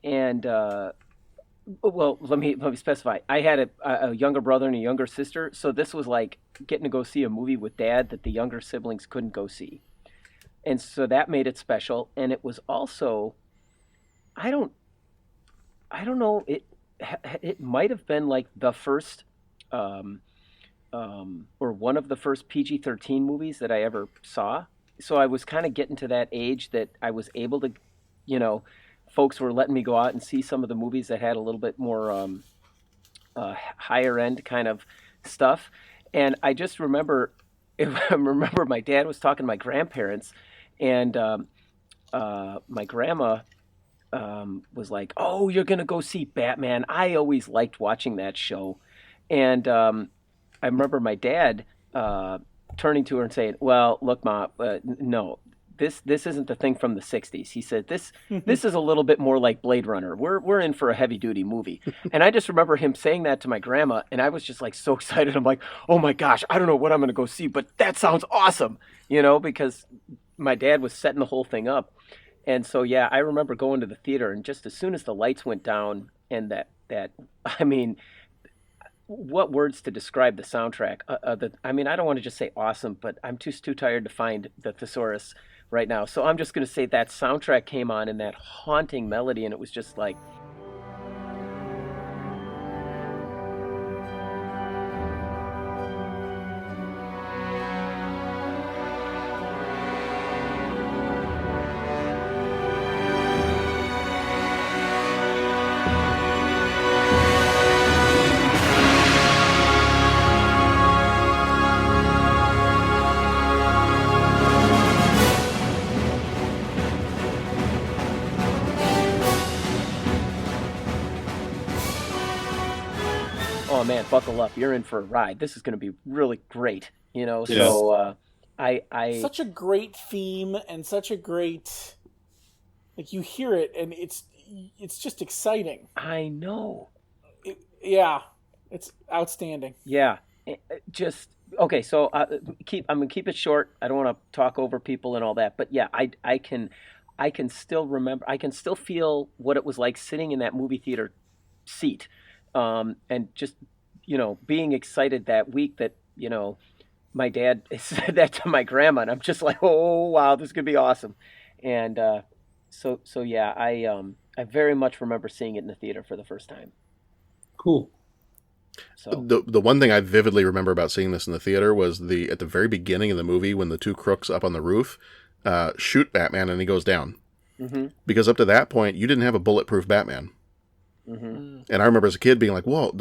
and well, let me specify. I had a younger brother and a younger sister, so this was like getting to go see a movie with Dad that the younger siblings couldn't go see, and so that made it special. And it was also, I don't know. It might have been like the first. Or one of the first PG-13 movies that I ever saw. So I was kind of getting to that age that I was able to, folks were letting me go out and see some of the movies that had a little bit more higher end kind of stuff. And I just remember, my dad was talking to my grandparents, and my grandma was like, "Oh, you're gonna go see Batman." I always liked watching that show, and I remember my dad turning to her and saying, "Well, look, Ma, no, this isn't the thing from the '60s." He said, "This is a little bit more like Blade Runner. We're in for a heavy duty movie." And I just remember him saying that to my grandma, and I was just like so excited. I'm like, "Oh my gosh, I don't know what I'm going to go see, but that sounds awesome," because my dad was setting the whole thing up. And so yeah, I remember going to the theater, and just as soon as the lights went down, and that I mean, what words to describe the soundtrack? I don't want to just say awesome, but I'm just too tired to find the thesaurus right now. So I'm just going to say that soundtrack came on, and that haunting melody, and it was just like. Oh man, buckle up! You're in for a ride. This is going to be really great. Yes. So I such a great theme, and such a great, like, you hear it and it's just exciting. I know. It's outstanding. Yeah, just okay. So I'm gonna keep it short. I don't want to talk over people and all that, but yeah, I can still remember. I can still feel what it was like sitting in that movie theater seat. And just, being excited that week that, my dad said that to my grandma, and I'm just like, oh, wow, this is going to be awesome. And so yeah, I very much remember seeing it in the theater for the first time. Cool. So the one thing I vividly remember about seeing this in the theater was at the very beginning of the movie, when the two crooks up on the roof shoot Batman and he goes down. Mm-hmm. Because up to that point, you didn't have a bulletproof Batman. Mm-hmm. And I remember as a kid being like, whoa,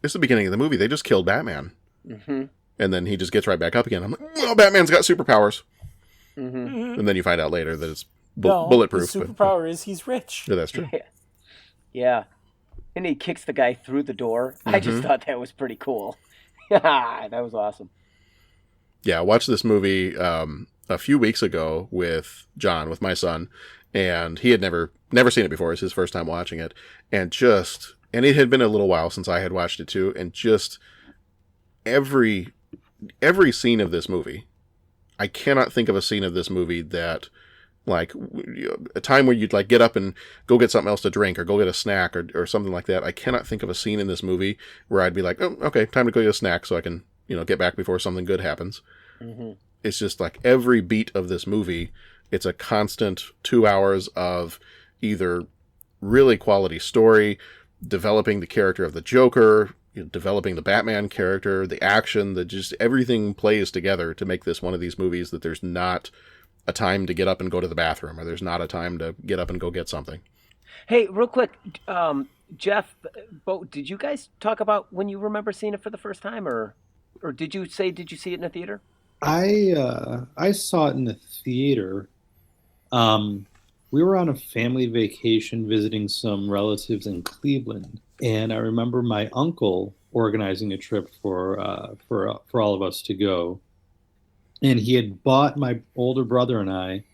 it's the beginning of the movie. They just killed Batman. Mm-hmm. And then he just gets right back up again. I'm like, well, Batman's got superpowers. Mm-hmm. And then you find out later that it's bulletproof. His superpower is he's rich. Yeah, that's true. Yeah. And he kicks the guy through the door. I just thought that was pretty cool. That was awesome. Yeah, I watched this movie a few weeks ago with John, with my son, and he had never seen it before. It was his first time watching it. And it had been a little while since I had watched it too, and just every scene of this movie, I cannot think of a scene of this movie that, like, a time where you'd like get up and go get something else to drink or go get a snack or something like that. I cannot think of a scene in this movie where I'd be like, oh, okay, time to go get a snack so I can, get back before something good happens. Mm-hmm. It's just like every beat of this movie, it's a constant 2 hours of either really quality story, developing the character of the Joker, developing the Batman character, the action, just everything plays together to make this one of these movies that there's not a time to get up and go to the bathroom, or there's not a time to get up and go get something. Hey, real quick, Jeff, Bo, did you guys talk about when you remember seeing it for the first time, or did you see it in a theater? I saw it in the theater. We were on a family vacation visiting some relatives in Cleveland, and I remember my uncle organizing a trip for all of us to go, and he had bought my older brother and I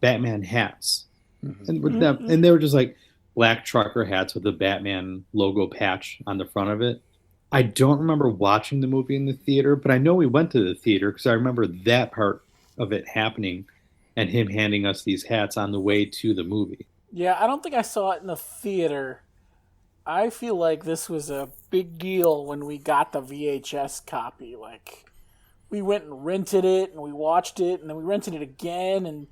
Batman hats, and with them, and they were just like black trucker hats with the Batman logo patch on the front of it. I don't remember watching the movie in the theater, but I know we went to the theater because I remember that part of it happening and him handing us these hats on the way to the movie. Yeah, I don't think I saw it in the theater. I feel like this was a big deal when we got the VHS copy. Like, we went and rented it, and we watched it, and then we rented it again, and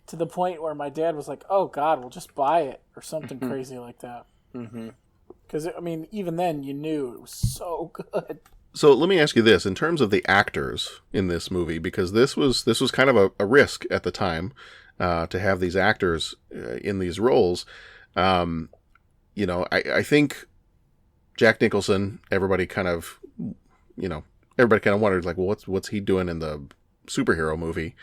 to the point where my dad was like, "Oh God, we'll just buy it," or something crazy like that. Because I mean, even then, you knew it was so good. So let me ask you this: in terms of the actors in this movie, because this was kind of a risk at the time to have these actors in these roles. You know, I think Jack Nicholson. Everybody kind of wondered, like, well, what's he doing in the superhero movie?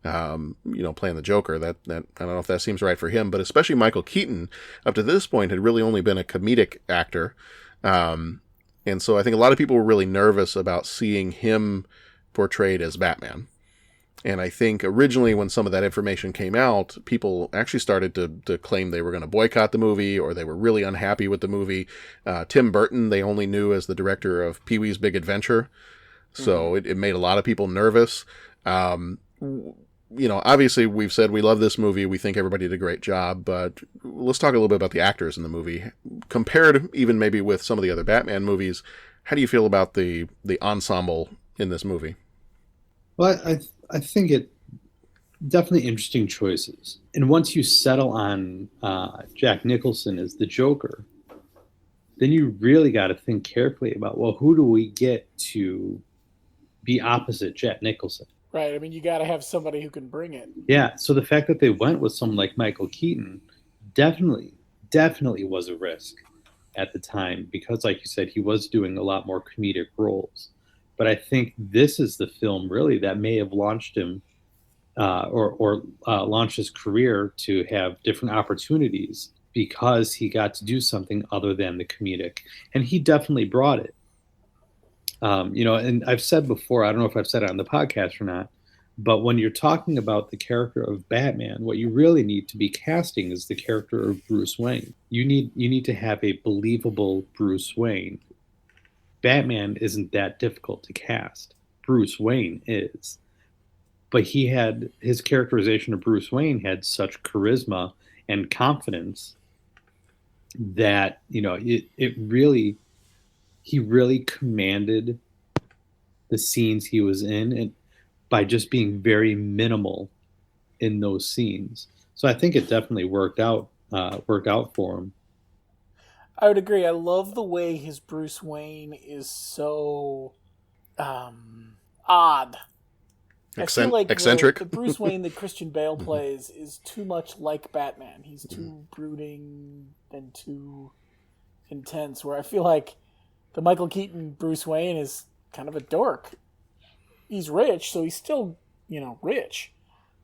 You know, playing the Joker. That I don't know if that seems right for him, but especially Michael Keaton, up to this point, had really only been a comedic actor. And so I think a lot of people were really nervous about seeing him portrayed as Batman. And I think originally when some of that information came out, people actually started to claim they were going to boycott the movie, or they were really unhappy with the movie. Tim Burton, they only knew as the director of Pee-wee's Big Adventure. So it made a lot of people nervous. You know, obviously we've said we love this movie. We think everybody did a great job, but let's talk a little bit about the actors in the movie. Compared even maybe with some of the other Batman movies, how do you feel about the ensemble in this movie? Well, I think it definitely interesting choices. And once you settle on Jack Nicholson as the Joker, then you really got to think carefully about, well, who do we get to be opposite Jack Nicholson? Right. I mean, you got to have somebody who can bring it. Yeah. So the fact that they went with someone like Michael Keaton definitely was a risk at the time, because, like you said, he was doing a lot more comedic roles. But I think this is the film really that may have launched him or launched his career to have different opportunities, because he got to do something other than the comedic. And he definitely brought it. You know, and I've said before, I don't know if I've said it on the podcast or not, but when you're talking about the character of Batman, what you really need to be casting is the character of Bruce Wayne. You need to have a believable Bruce Wayne. Batman isn't that difficult to cast. Bruce Wayne is. But his characterization of Bruce Wayne had such charisma and confidence that, you know, he really commanded the scenes he was in, and by just being very minimal in those scenes. So I think it definitely worked out for him. I would agree. I love the way his Bruce Wayne is so odd. I feel like eccentric. The Bruce Wayne that Christian Bale plays is too much like Batman. He's too brooding and too intense, where I feel like the Michael Keaton Bruce Wayne is kind of a dork. He's rich, so he's still, you know, rich.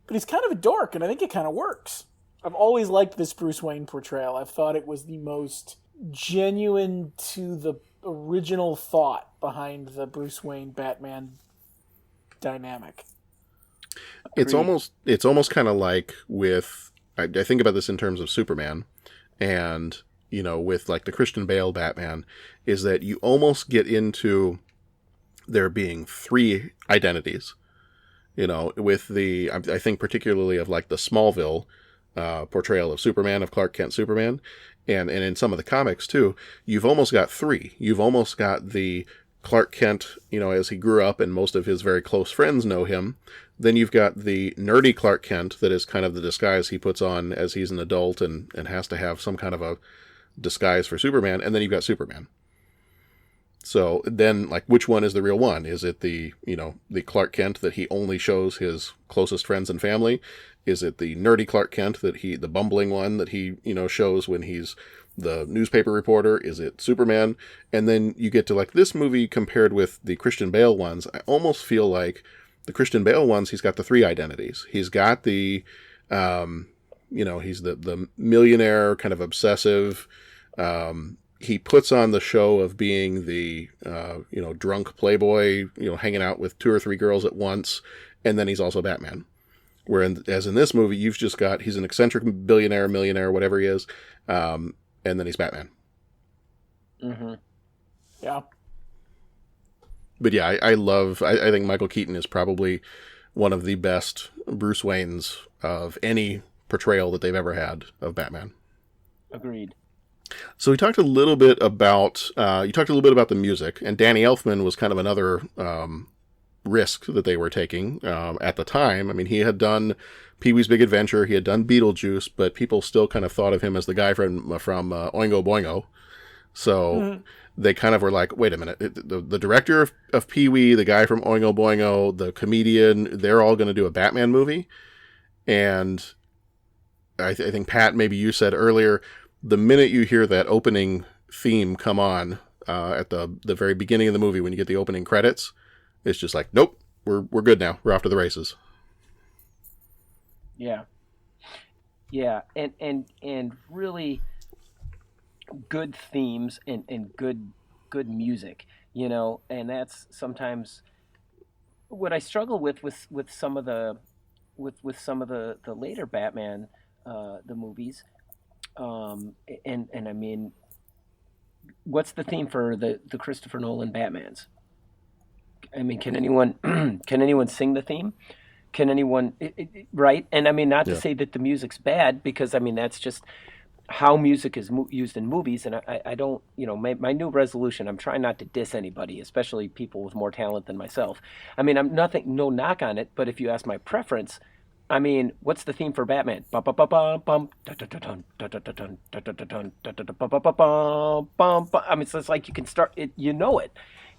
But he's kind of a dork, and I think it kind of works. I've always liked this Bruce Wayne portrayal. I've thought it was the most genuine to the original thought behind the Bruce Wayne Batman dynamic. It's almost kind of like with, I think about this in terms of Superman, and, you know, with like the Christian Bale Batman, is that you almost get into there being three identities. You know, with I think particularly of like the Smallville portrayal of Superman, of Clark Kent Superman, and in some of the comics too, you've almost got three. You've almost got the Clark Kent, you know, as he grew up and most of his very close friends know him. Then you've got the nerdy Clark Kent that is kind of the disguise he puts on as he's an adult and has to have some kind of a disguise for Superman. And then you've got Superman. So then, like, which one is the real one? Is it the Clark Kent that he only shows his closest friends and family? Is it the nerdy Clark Kent the bumbling one that he, you know, shows when he's the newspaper reporter? Is it Superman? And then you get to like this movie compared with the Christian Bale ones. I almost feel like the Christian Bale ones, he's got the three identities. He's got the, he's the millionaire kind of obsessive, he puts on the show of being the drunk playboy, hanging out with 2 or 3 girls at once, and then he's also Batman. As in this movie, you've just got he's an eccentric billionaire, millionaire, whatever he is, and then he's Batman. Mm-hmm. Yeah. But yeah, I think Michael Keaton is probably one of the best Bruce Waynes of any portrayal that they've ever had of Batman. Agreed. So we talked a little bit about the music, and Danny Elfman was kind of another risk that they were taking at the time. I mean, he had done Pee-wee's Big Adventure, he had done Beetlejuice, but people still kind of thought of him as the guy from Oingo Boingo. So they kind of were like, wait a minute, the director of Pee-wee, the guy from Oingo Boingo, the comedian, they're all going to do a Batman movie. And I think, Pat, maybe you said earlier, the minute you hear that opening theme come on at the very beginning of the movie, when you get the opening credits, it's just like, nope, we're good now. We're off to the races. Yeah. Yeah, and really good themes and good music, and that's sometimes what I struggle with some of the later Batman the movies. And I mean, what's the theme for the Christopher Nolan Batmans? I mean, can anyone sing the theme? Can anyone, right? And I mean, not to say that the music's bad, because I mean, that's just how music is used in movies. And I don't, my new resolution, I'm trying not to diss anybody, especially people with more talent than myself. I mean, no knock on it, but if you ask my preference, I mean, what's the theme for Batman? I mean, so it's like you can start it, it.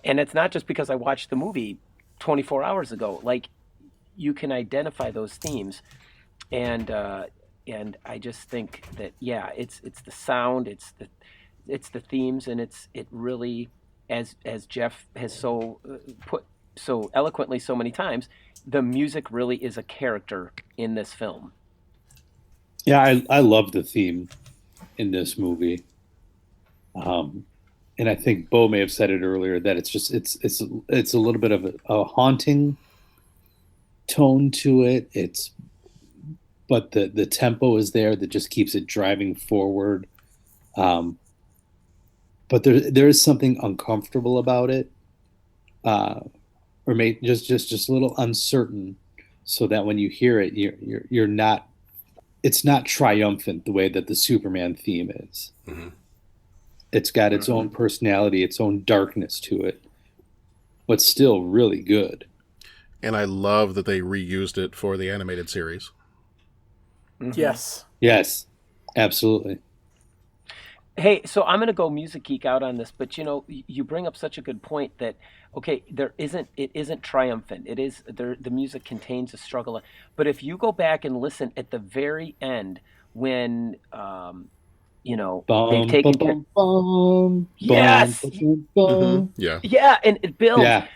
And it's not just because I watched the movie 24 hours ago. Like, you can identify those themes. And I just think that, yeah, it's the sound, it's the themes, and it really, as Jeff has put so eloquently so many times, the music really is a character in this film. Yeah, I love the theme in this movie. And I think Bo may have said it earlier that it's a little bit of a haunting tone to it. But the tempo is there that just keeps it driving forward. But there is something uncomfortable about it. Or just a little uncertain, so that when you hear it, you're not. It's not triumphant the way that the Superman theme is. Mm-hmm. It's got its own personality, its own darkness to it, but still really good. And I love that they reused it for the animated series. Mm-hmm. Yes, absolutely. Hey, so I'm going to go music geek out on this, but you bring up such a good point that, okay, it isn't triumphant. It is the music contains a struggle. But if you go back and listen at the very end, when they've taken yes, yeah, and it builds. Yeah.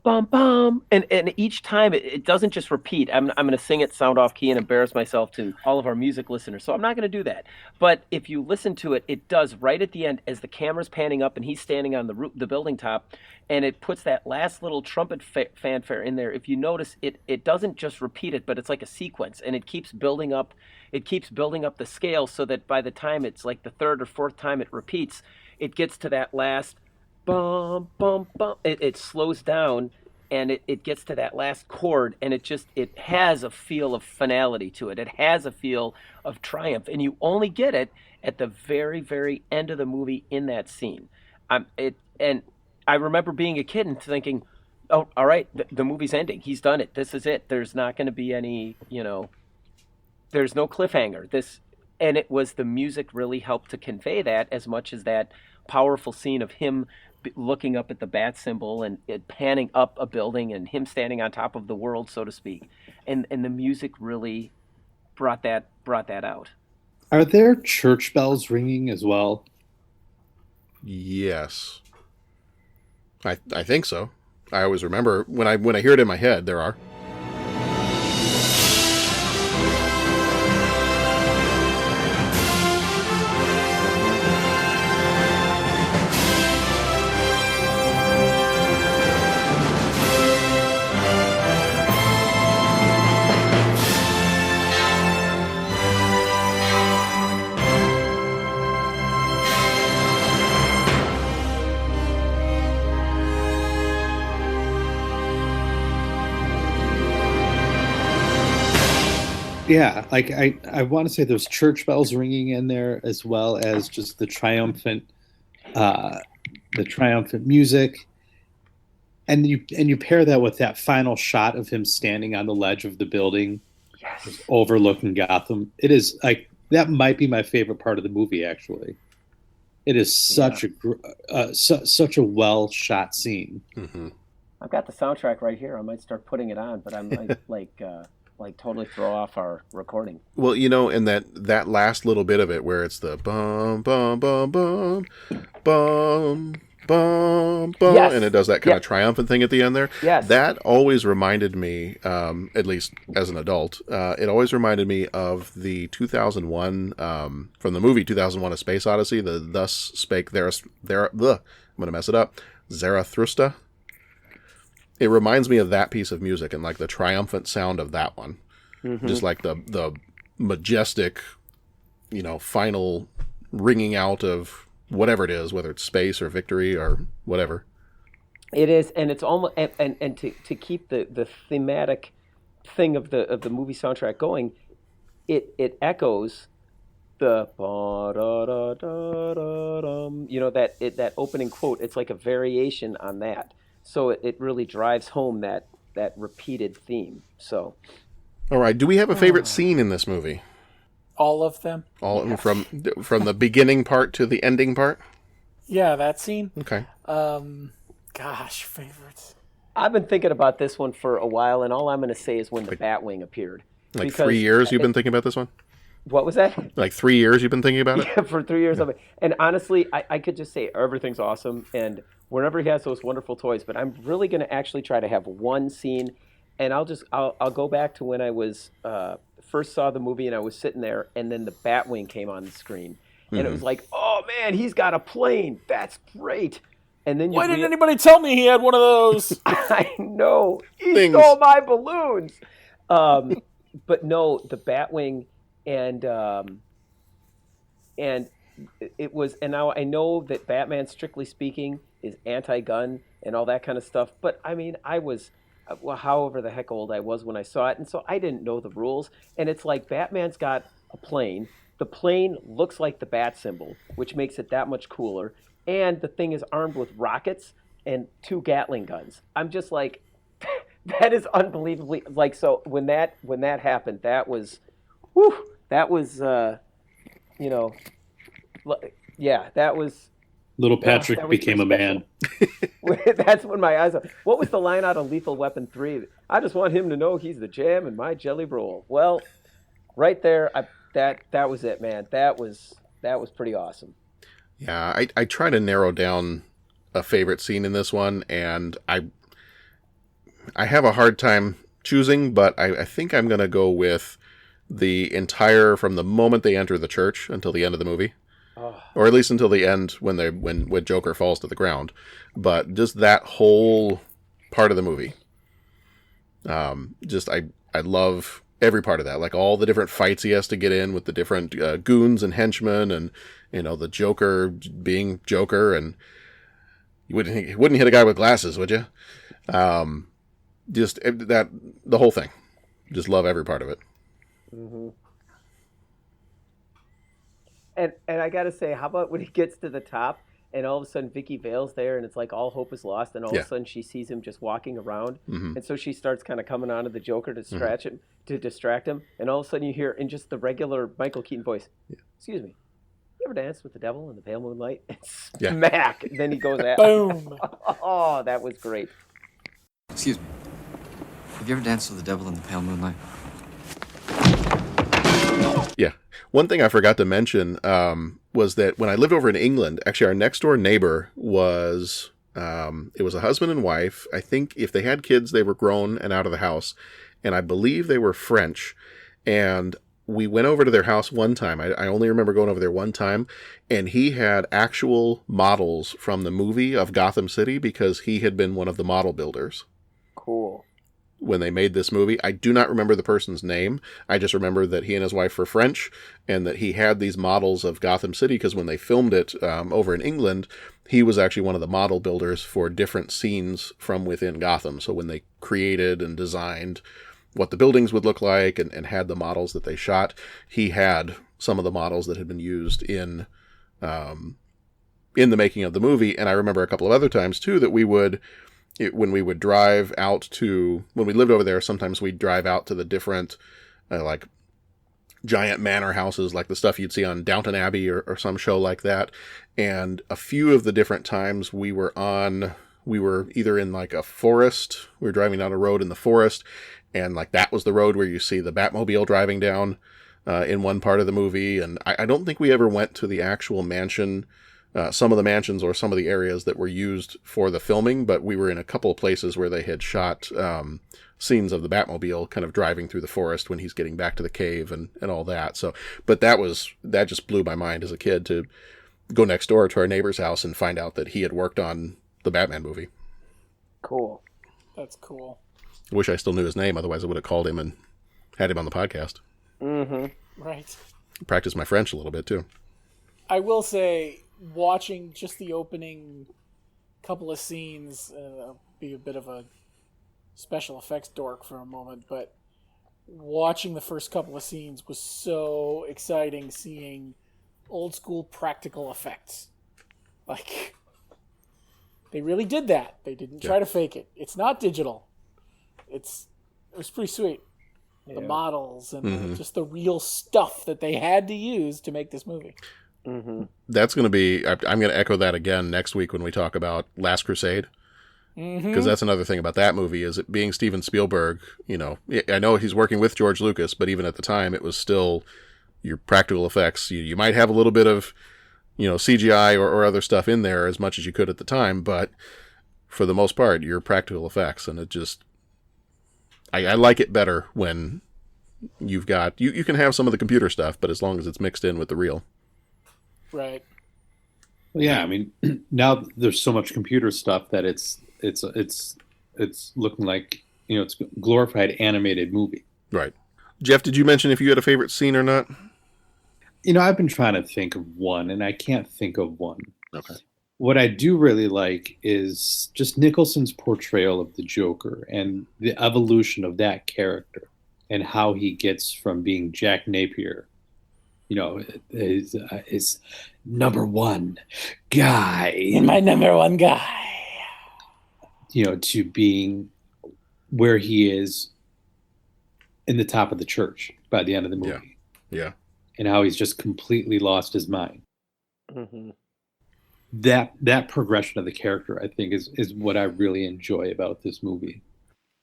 Bum, bum, and each time it doesn't just repeat. I'm going to sing it sound off key and embarrass myself to all of our music listeners, so I'm not going to do that. But if you listen to it, it does right at the end as the camera's panning up and he's standing on the building top, and it puts that last little trumpet fanfare in there. If you notice, it doesn't just repeat it, but it's like a sequence, and it keeps building up. It keeps building up the scale so that by the time it's like the third or fourth time it repeats, it gets to that last bum, bum, bum. It slows down, and it gets to that last chord, and it has a feel of finality to it. It has a feel of triumph, and you only get it at the very, very end of the movie in that scene. And I remember being a kid and thinking, oh, all right, the movie's ending. He's done it. This is it. There's not going to be any, there's no cliffhanger. And it was the music really helped to convey that, as much as that powerful scene of him looking up at the bat symbol and it panning up a building and him standing on top of the world, so to speak. And the music really brought that out. Are there church bells ringing as well? Yes. I think so. I always remember when I hear it in my head, there are. Yeah, like I want to say there's church bells ringing in there as well as just the triumphant music, and you pair that with that final shot of him standing on the ledge of the building, yes, overlooking Gotham. It is like that might be my favorite part of the movie. Actually, it is such such a well shot scene. Mm-hmm. I've got the soundtrack right here. I might start putting it on, but I might like totally throw off our recording. Well, and that last little bit of it where it's the bum bum bum bum bum bum bum, yes. and it does that kind of triumphant thing at the end there. Yes. That always reminded me, at least as an adult, it always reminded me of the 2001 from the movie 2001: A Space Odyssey. The Thus Spake I'm gonna mess it up. Zarathustra. It reminds me of that piece of music and like the triumphant sound of that one. Mm-hmm. Just like the majestic, final ringing out of whatever it is, whether it's space or victory or whatever. It is, and it's almost and to keep the thematic thing of the movie soundtrack going, it echoes the that opening quote. It's like a variation on that. So it really drives home that repeated theme. So, all right. Do we have a favorite scene in this movie? All of them. From the beginning part to the ending part. Yeah, that scene. Okay. Gosh, favorites. I've been thinking about this one for a while, and all I'm going to say is when the Batwing appeared. Like 3 years you've been thinking about this one? What was that? Like 3 years you've been thinking about it? Yeah, for 3 years of it. And honestly, I could just say everything's awesome, and whenever he has those wonderful toys, but I'm really going to actually try to have one scene, and I'll go back to when I was first saw the movie and I was sitting there, and then the Batwing came on the screen, and it was like, oh man, he's got a plane, that's great. And then why didn't anybody tell me he had one of those? I know, he stole my balloons. But no, the Batwing, and it was, and now I know that Batman, strictly speaking, is anti-gun and all that kind of stuff. But I mean, I was, however the heck old I was when I saw it, and so I didn't know the rules. And it's like Batman's got a plane. The plane looks like the bat symbol, which makes it that much cooler. And the thing is armed with rockets and 2 Gatling guns. I'm just like, that is unbelievably like. So when that happened, that was, that was, yeah, that was. Little Patrick became a man. That's when my eyes up. What was the line out of Lethal Weapon 3? I just want him to know he's the jam in my jelly roll. Well, right there, that was it, man. That was pretty awesome. Yeah, I try to narrow down a favorite scene in this one, and I have a hard time choosing, but I think I'm going to go with the entire, from the moment they enter the church until the end of the movie. Oh. Or at least until the end when Joker falls to the ground. But just that whole part of the movie. I love every part of that. Like all the different fights he has to get in with the different goons and henchmen, and the Joker being Joker, and you wouldn't hit a guy with glasses, would you? Just that, the whole thing. Just love every part of it. Mm-hmm. And I gotta say, how about when he gets to the top and all of a sudden Vicky Vale's there and it's like all hope is lost, and all of a sudden she sees him just walking around, and so she starts kind of coming onto the Joker to distract him, and all of a sudden you hear in just the regular Michael Keaton voice, "Excuse me, you ever danced with the devil in the pale moonlight?" And smack. Then he goes at boom. Oh, that was great. Excuse me. Have you ever danced with the devil in the pale moonlight? Yeah. One thing I forgot to mention was that when I lived over in England, actually our next door neighbor was, it was a husband and wife. I think if they had kids, they were grown and out of the house. And I believe they were French. And we went over to their house one time. I only remember going over there one time. And he had actual models from the movie of Gotham City because he had been one of the model builders. Cool. When they made this movie. I do not remember the person's name. I just remember that he and his wife were French, and that he had these models of Gotham City, because when they filmed it over in England, he was actually one of the model builders for different scenes from within Gotham. So when they created and designed what the buildings would look like and had the models that they shot. He had some of the models that had been used in the making of the movie. And I remember a couple of other times too that when we would drive out to, when we lived over there, sometimes we'd drive out to the different like giant manor houses, like the stuff you'd see on Downton Abbey or some show like that. And a few of the different times we were either in like a forest, we were driving down a road in the forest, and like that was the road where you see the Batmobile driving down in one part of the movie. And I don't think we ever went to the actual mansion, some of the mansions or some of the areas that were used for the filming, but we were in a couple of places where they had shot scenes of the Batmobile kind of driving through the forest when he's getting back to the cave and all that. So, but that just blew my mind as a kid to go next door to our neighbor's house and find out that he had worked on the Batman movie. Cool. That's cool. I wish I still knew his name, otherwise I would have called him and had him on the podcast. Mm-hmm. Right. Practice my French a little bit too. I will say, watching just the opening couple of scenes, I'll be a bit of a special effects dork for a moment, but watching the first couple of scenes was so exciting, seeing old school practical effects. Like, they really did that. They didn't try to fake it. It's not digital. It was pretty sweet. The models and just the real stuff that they had to use to make this movie. Mm-hmm. That's going to be, I'm going to echo that again next week when we talk about Last Crusade. Because that's another thing about that movie, is it being Steven Spielberg. You know, I know he's working with George Lucas, but even at the time, it was still your practical effects. You might have a little bit of, CGI or other stuff in there as much as you could at the time, but for the most part, your practical effects. And it just, I like it better when you've got, you can have some of the computer stuff, but as long as it's mixed in with the real. Right. Yeah, I mean, now there's so much computer stuff that it's looking like, it's a glorified animated movie. Right. Jeff, did you mention if you had a favorite scene or not? I've been trying to think of one, and I can't think of one. Okay. What I do really like is just Nicholson's portrayal of the Joker and the evolution of that character and how he gets from being Jack Napier, his number one guy. My number one guy. To being where he is in the top of the church by the end of the movie. Yeah. And how he's just completely lost his mind. Mm-hmm. That progression of the character, I think, is what I really enjoy about this movie.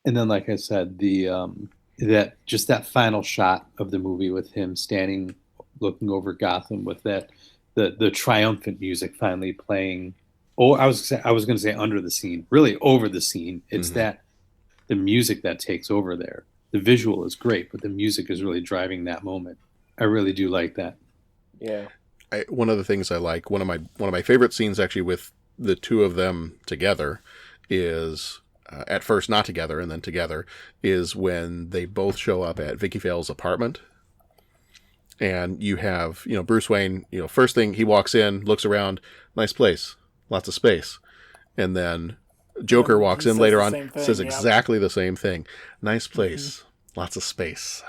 And then, like I said, that final shot of the movie with him standing, looking over Gotham with the triumphant music finally playing. Oh, I was going to say under the scene, really over the scene. It's that the music that takes over there. The visual is great, but the music is really driving that moment. I really do like that. Yeah. One of the things I like, one of my favorite scenes actually with the two of them together is at first not together and then together, is when they both show up at Vicky Vale's apartment. And you have, Bruce Wayne, first thing he walks in, looks around, nice place, lots of space. And then Joker walks in later on, says exactly the same thing. Nice place, lots of space.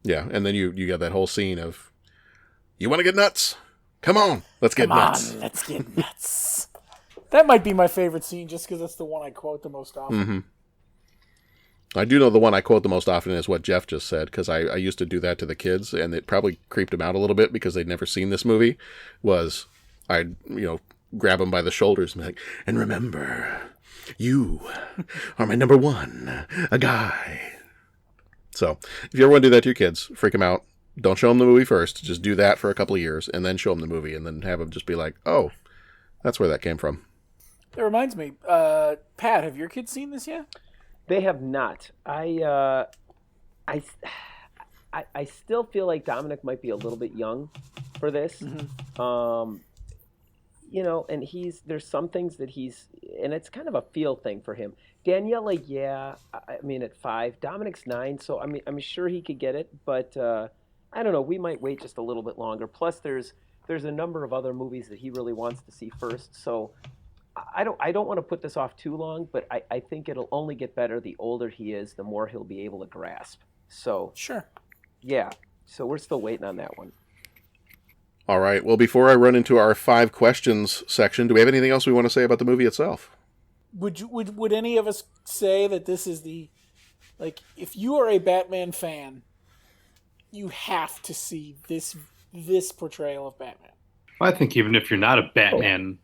Yeah, and then you got that whole scene of, you want to get nuts? Come on, let's get nuts. Come on, let's get nuts. That might be my favorite scene just because that's the one I quote the most often. Mm-hmm. I do know the one I quote the most often is what Jeff just said, because I used to do that to the kids, and it probably creeped them out a little bit because they'd never seen this movie, was I'd, grab them by the shoulders and be like, and remember, you are my number one, a guy. So, if you ever want to do that to your kids, freak them out. Don't show them the movie first. Just do that for a couple of years, and then show them the movie, and then have them just be like, oh, that's where that came from. That reminds me, Pat, have your kids seen this yet? They have not. I still feel like Dominic might be a little bit young for this. Mm-hmm. And there's some things that and it's kind of a feel thing for him. Daniela, at 5. Dominic's 9, so I'm sure he could get it, but I don't know. We might wait just a little bit longer. Plus, there's a number of other movies that he really wants to see first. So, I don't want to put this off too long, but I think it'll only get better the older he is, the more he'll be able to grasp. So sure, yeah. So we're still waiting on that one. All right. Well, before I run into our 5 questions section, do we have anything else we want to say about the movie itself? Would any of us say that this is the, like, if you are a Batman fan, you have to see this portrayal of Batman? I think even if you're not a Batman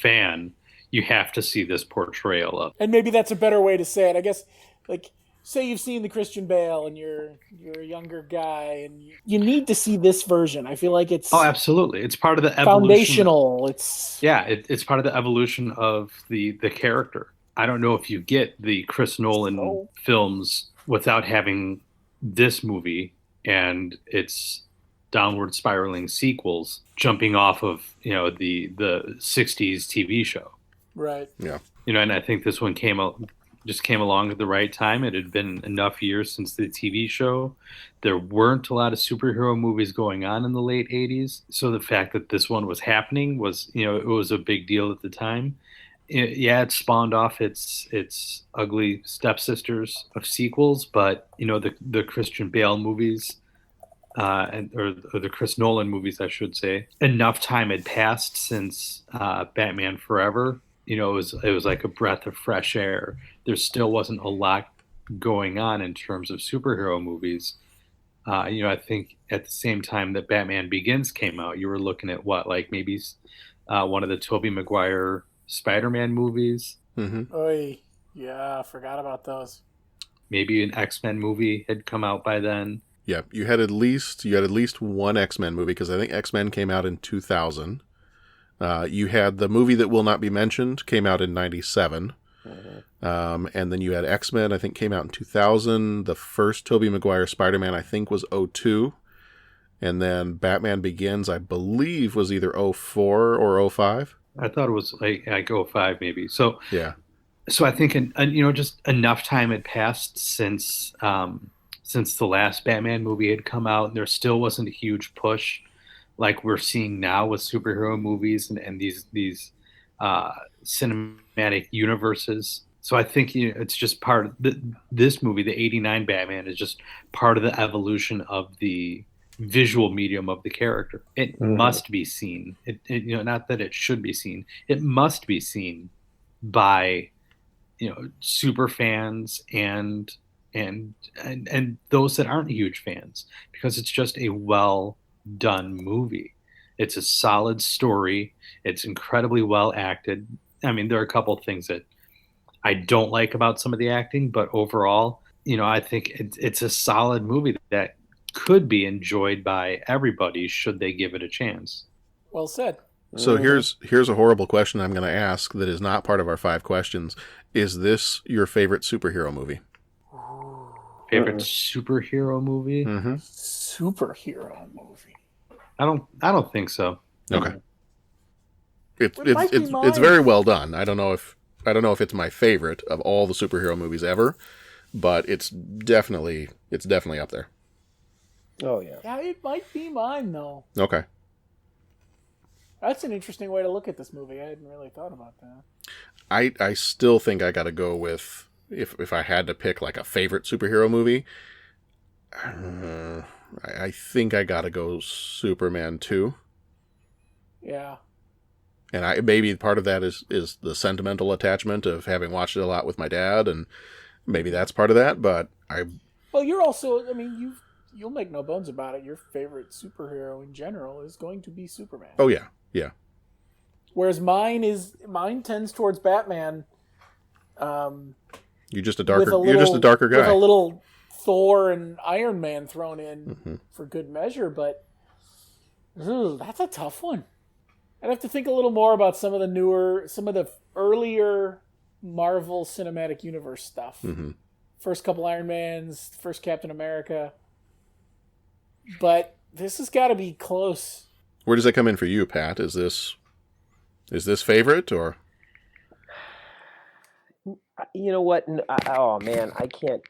fan, you have to see this portrayal of. And maybe that's a better way to say it. I guess, like, say you've seen the Christian Bale and you're a younger guy and you need to see this version. I feel like it's absolutely. It's part of the evolution. Foundational. It's part of the evolution of the character. I don't know if you get the Chris Nolan films without having this movie and its downward spiraling sequels jumping off of, the 60s TV show. Right. Yeah. And I think this one came along at the right time. It had been enough years since the TV show. There weren't a lot of superhero movies going on in the late 80s. So the fact that this one was happening was, it was a big deal at the time. It spawned off its ugly stepsisters of sequels, but, the Christian Bale movies, or the Chris Nolan movies, I should say, enough time had passed since Batman Forever. It was like a breath of fresh air. There still wasn't a lot going on in terms of superhero movies. I think at the same time that Batman Begins came out, you were looking at maybe one of the Tobey Maguire Spider-Man movies. Mm-hmm. Oy, yeah, I forgot about those. Maybe an X-Men movie had come out by then. Yeah, you had at least one X-Men movie, because I think X-Men came out in 2000. You had the movie that will not be mentioned, came out in 97. Mm-hmm. And then you had X-Men, I think, came out in 2000. The first Tobey Maguire Spider-Man, I think, was 2002. And then Batman Begins, I believe, was either 2004 or 2005. I thought it was like 2005 maybe. So yeah. So I think, just enough time had passed since the last Batman movie had come out, and there still wasn't a huge push like we're seeing now with superhero movies and these cinematic universes. So I think it's just part of this movie, the '89 Batman, is just part of the evolution of the visual medium of the character. It must be seen. Not that it should be seen. It must be seen by super fans and those that aren't huge fans, because it's just a well done movie. It's a solid story. It's incredibly well acted. I mean, there are a couple of things that I don't like about some of the acting, but overall, I think it's a solid movie that could be enjoyed by everybody should they give it a chance. Well said. So here's a horrible question I'm going to ask that is not part of our 5 questions. Is this your favorite superhero movie? Favorite superhero movie? Mm-hmm. Superhero movie. I don't think so. Okay. It's very well done. I don't know if it's my favorite of all the superhero movies ever, but it's definitely up there. Oh yeah. Yeah, it might be mine though. Okay. That's an interesting way to look at this movie. I hadn't really thought about that. I still think I got to go with, if I had to pick like a favorite superhero movie, I think I got to go Superman 2. Yeah. And maybe part of that is the sentimental attachment of having watched it a lot with my dad, and maybe that's part of that, but Well, you're also, I mean, you'll make no bones about it. Your favorite superhero in general is going to be Superman. Oh yeah. Yeah. Whereas mine tends towards Batman. You're just a darker guy. With a little Thor and Iron Man thrown in for good measure, but that's a tough one. I'd have to think a little more about some of the earlier Marvel Cinematic Universe stuff. Mm-hmm. First couple Iron Mans, first Captain America. But this has got to be close. Where does that come in for you, Pat? Is this favorite or? You know what? Oh man, I can't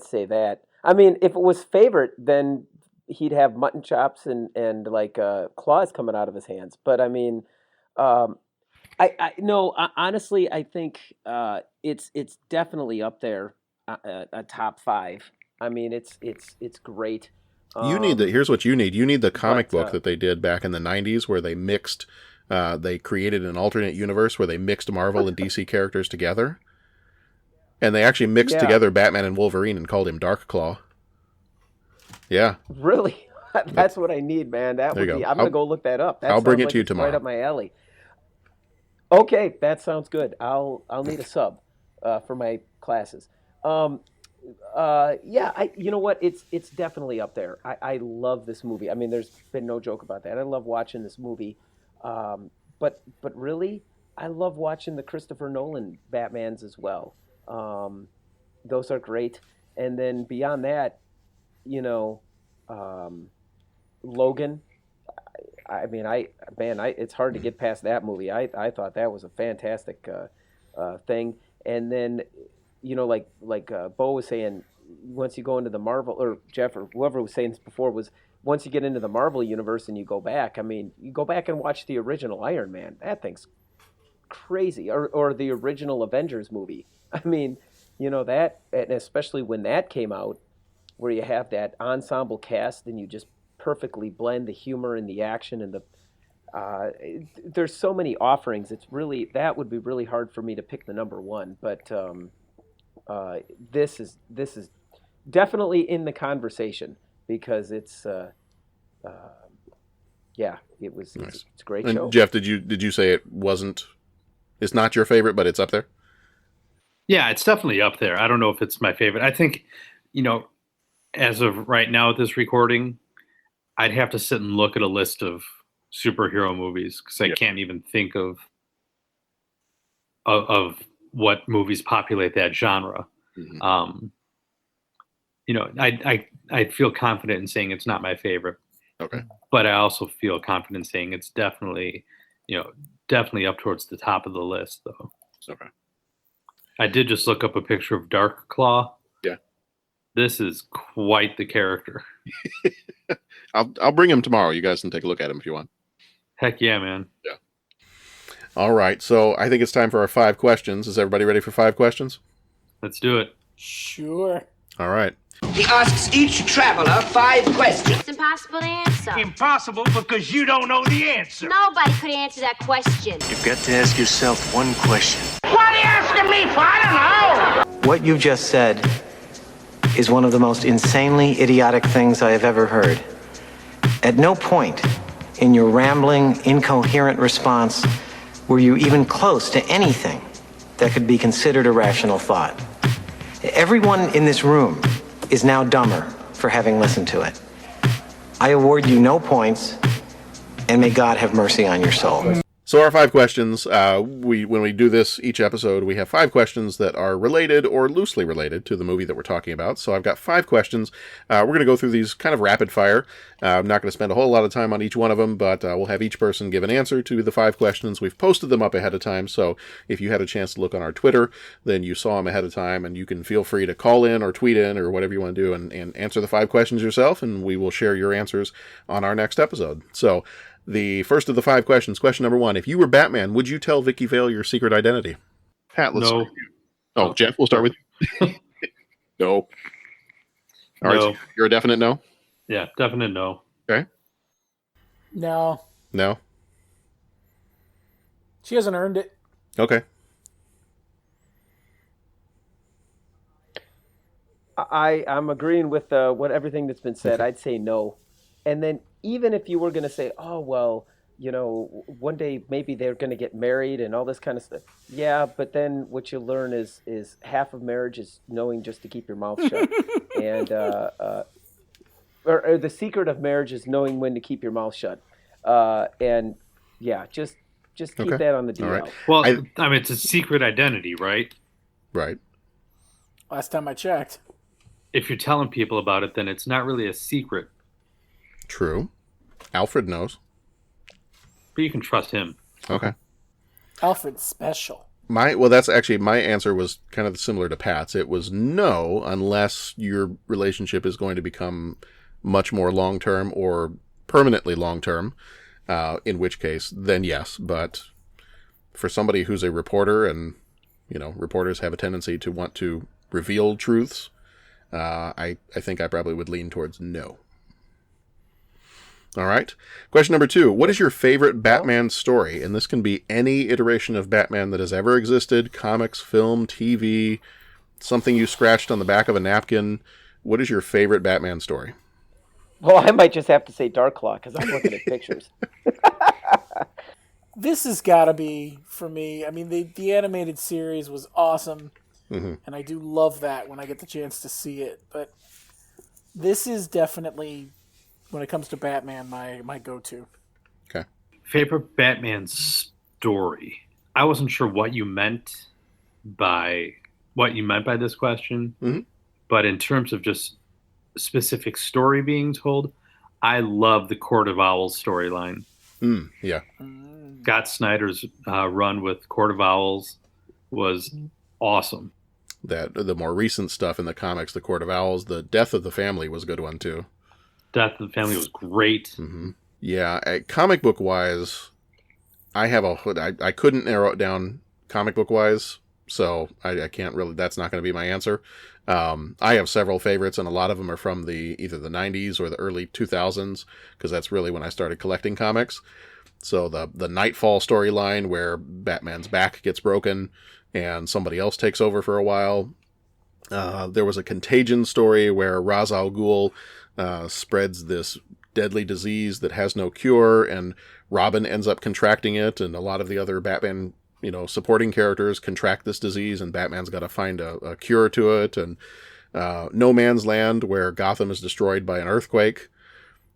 say that. I mean, if it was favorite, then he'd have mutton chops and like claws coming out of his hands. But I mean, Honestly, I think it's definitely up there, a top 5. I mean, it's great. You need here's what you need. You need the comic book that they did back in the 90s where they mixed, they created an alternate universe where they mixed Marvel and DC characters together. And they actually mixed together Batman and Wolverine and called him Dark Claw. Yeah. Really? That's what I need, man. That would be. I'm going to go look that up. That I'll bring it like to you tomorrow. Right up my alley. Okay, that sounds good. I'll need a sub for my classes. You know what? It's definitely up there. I love this movie. I mean, there's been no joke about that. I love watching this movie. But really, I love watching the Christopher Nolan Batmans as well. Those are great. And then beyond that, Logan. I mean, it's hard to get past that movie. I thought that was a fantastic thing. And then, like Bo was saying, once you go into the Marvel, or Jeff or whoever was saying this before, was once you get into the Marvel universe and you go back. I mean, you go back and watch the original Iron Man. That thing's crazy. Or the original Avengers movie. I mean, that, and especially when that came out, where you have that ensemble cast and you just perfectly blend the humor and the action and there's so many offerings. That would be really hard for me to pick the number one, but this is definitely in the conversation because it's it was nice. It's a great and show. Jeff, did you say it's not your favorite, but it's up there? Yeah, it's definitely up there. I don't know if it's my favorite. I think, as of right now at this recording, I'd have to sit and look at a list of superhero movies because I can't even think of what movies populate that genre. Mm-hmm. I feel confident in saying it's not my favorite. Okay. But I also feel confident saying it's definitely up towards the top of the list, though. Okay. I did just look up a picture of Dark Claw. Yeah. This is quite the character. I'll bring him tomorrow. You guys can take a look at him if you want. Heck yeah, man. Yeah. All right. So I think it's time for our 5 questions. Is everybody ready for 5 questions? Let's do it. Sure. All right. He asks each traveler 5 questions. It's impossible to answer. Impossible because you don't know the answer. Nobody could answer that question. You've got to ask yourself one question. What are you asking me for? I don't know. What you've just said is one of the most insanely idiotic things I have ever heard. At no point in your rambling, incoherent response were you even close to anything that could be considered a rational thought. Everyone in this room is now dumber for having listened to it. I award you no points, and may God have mercy on your soul. So our 5 questions, when we do this each episode, we have 5 questions that are related or loosely related to the movie that we're talking about. So I've got 5 questions. We're going to go through these kind of rapid fire. I'm not going to spend a whole lot of time on each one of them, but we'll have each person give an answer to the 5 questions. We've posted them up ahead of time, so if you had a chance to look on our Twitter, then you saw them ahead of time, and you can feel free to call in or tweet in or whatever you want to do and answer the 5 questions yourself, and we will share your answers on our next episode. So the first of the 5 questions, question number 1. If you were Batman, would you tell Vicky Vale your secret identity? Pat, let's start with you. Oh, Jeff, we'll start with you. No. All right, so you're a definite no? Yeah, definite no. Okay. No. No? She hasn't earned it. Okay. I'm agreeing with everything that's been said. I'd say no. And then even if you were going to say, oh, well, one day maybe they're going to get married and all this kind of stuff. Yeah, but then what you learn is half of marriage is knowing just to keep your mouth shut. And or the secret of marriage is knowing when to keep your mouth shut. And yeah, just keep that on the DL. Right. Well, I mean, it's a secret identity, right? Right. Last time I checked. If you're telling people about it, then it's not really a secret. True. Alfred knows. But you can trust him. Okay. Alfred's special. That's actually my answer was kind of similar to Pat's. It was no, unless your relationship is going to become much more long-term or permanently long-term, in which case, then yes. But for somebody who's a reporter, and reporters have a tendency to want to reveal truths, I think I probably would lean towards no. All right. Question number 2. What is your favorite Batman story? And this can be any iteration of Batman that has ever existed, comics, film, TV, something you scratched on the back of a napkin. What is your favorite Batman story? Well, I might just have to say Dark Claw because I'm looking at pictures. This has got to be, for me, I mean, the animated series was awesome, and I do love that when I get the chance to see it. But this is definitely, when it comes to Batman, my go-to. Okay. Favorite Batman story? I wasn't sure what you meant by this question, but in terms of just specific story being told, I love the Court of Owls storyline. Yeah. Scott Snyder's run with Court of Owls was awesome. That the more recent stuff in the comics, the Court of Owls, the Death of the Family was a good one too. Death of the Family was great. Yeah, comic book wise, I couldn't narrow it down comic book wise, so I can't really. That's not going to be my answer. I have several favorites, and a lot of them are from either the 90s or the early 2000s, because that's really when I started collecting comics. So the Nightfall storyline where Batman's back gets broken and somebody else takes over for a while. There was a Contagion story where Ra's al Ghul spreads this deadly disease that has no cure, and Robin ends up contracting it, and a lot of the other Batman supporting characters contract this disease, and Batman's got to find a cure to it. And No Man's Land, where Gotham is destroyed by an earthquake,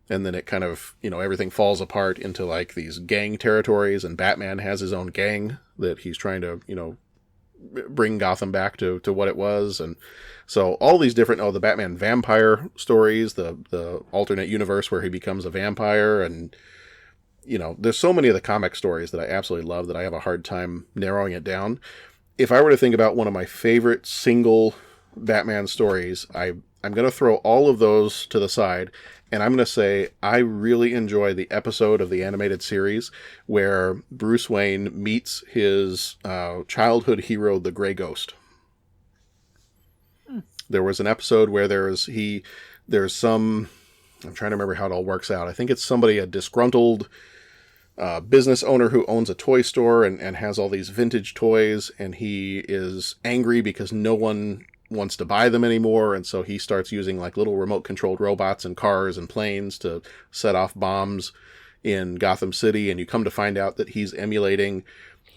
and then it kind of, everything falls apart into like these gang territories, and Batman has his own gang that he's trying to, bring Gotham back to what it was. And so all these different, the Batman vampire stories, the alternate universe where he becomes a vampire, and there's so many of the comic stories that I absolutely love that I have a hard time narrowing it down. If I were to think about one of my favorite single Batman stories, I'm going to throw all of those to the side, and I'm going to say I really enjoy the episode of the animated series where Bruce Wayne meets his childhood hero, the Grey Ghost. There was an episode where there's some, I'm trying to remember how it all works out. I think it's a disgruntled business owner who owns a toy store and has all these vintage toys, and he is angry because no one wants to buy them anymore, and so he starts using like little remote controlled robots and cars and planes to set off bombs in Gotham City, and you come to find out that he's emulating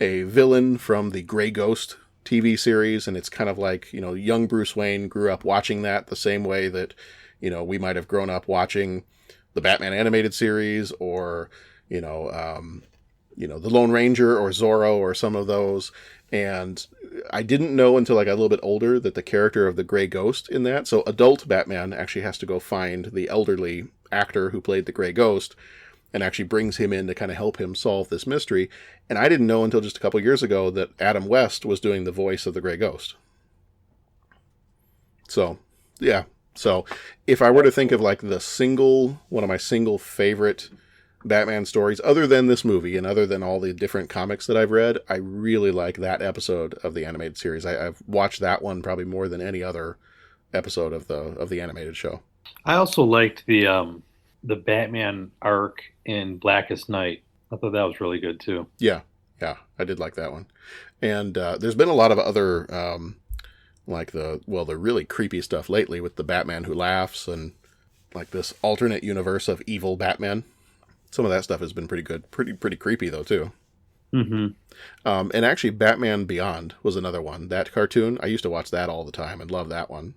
a villain from the Grey Ghost TV series, and it's kind of like, young Bruce Wayne grew up watching that the same way that, we might have grown up watching the Batman animated series, or, the Lone Ranger or Zorro or some of those. And I didn't know until I got a little bit older that the character of the Grey Ghost in that, so adult Batman actually has to go find the elderly actor who played the Grey Ghost and actually brings him in to kind of help him solve this mystery. And I didn't know until just a couple years ago that Adam West was doing the voice of the Grey Ghost. So, yeah. So if I were to think of like one of my single favorite Batman stories, other than this movie and other than all the different comics that I've read, I really like that episode of the animated series. I've watched that one probably more than any other episode of the animated show. I also liked the Batman arc in Blackest Night. I thought that was really good too. Yeah, I did like that one. And there's been a lot of other the really creepy stuff lately with the Batman Who Laughs and like this alternate universe of evil Batman. Some of that stuff has been pretty good. Pretty creepy, though, too. And actually, Batman Beyond was another one. That cartoon, I used to watch that all the time and love that one.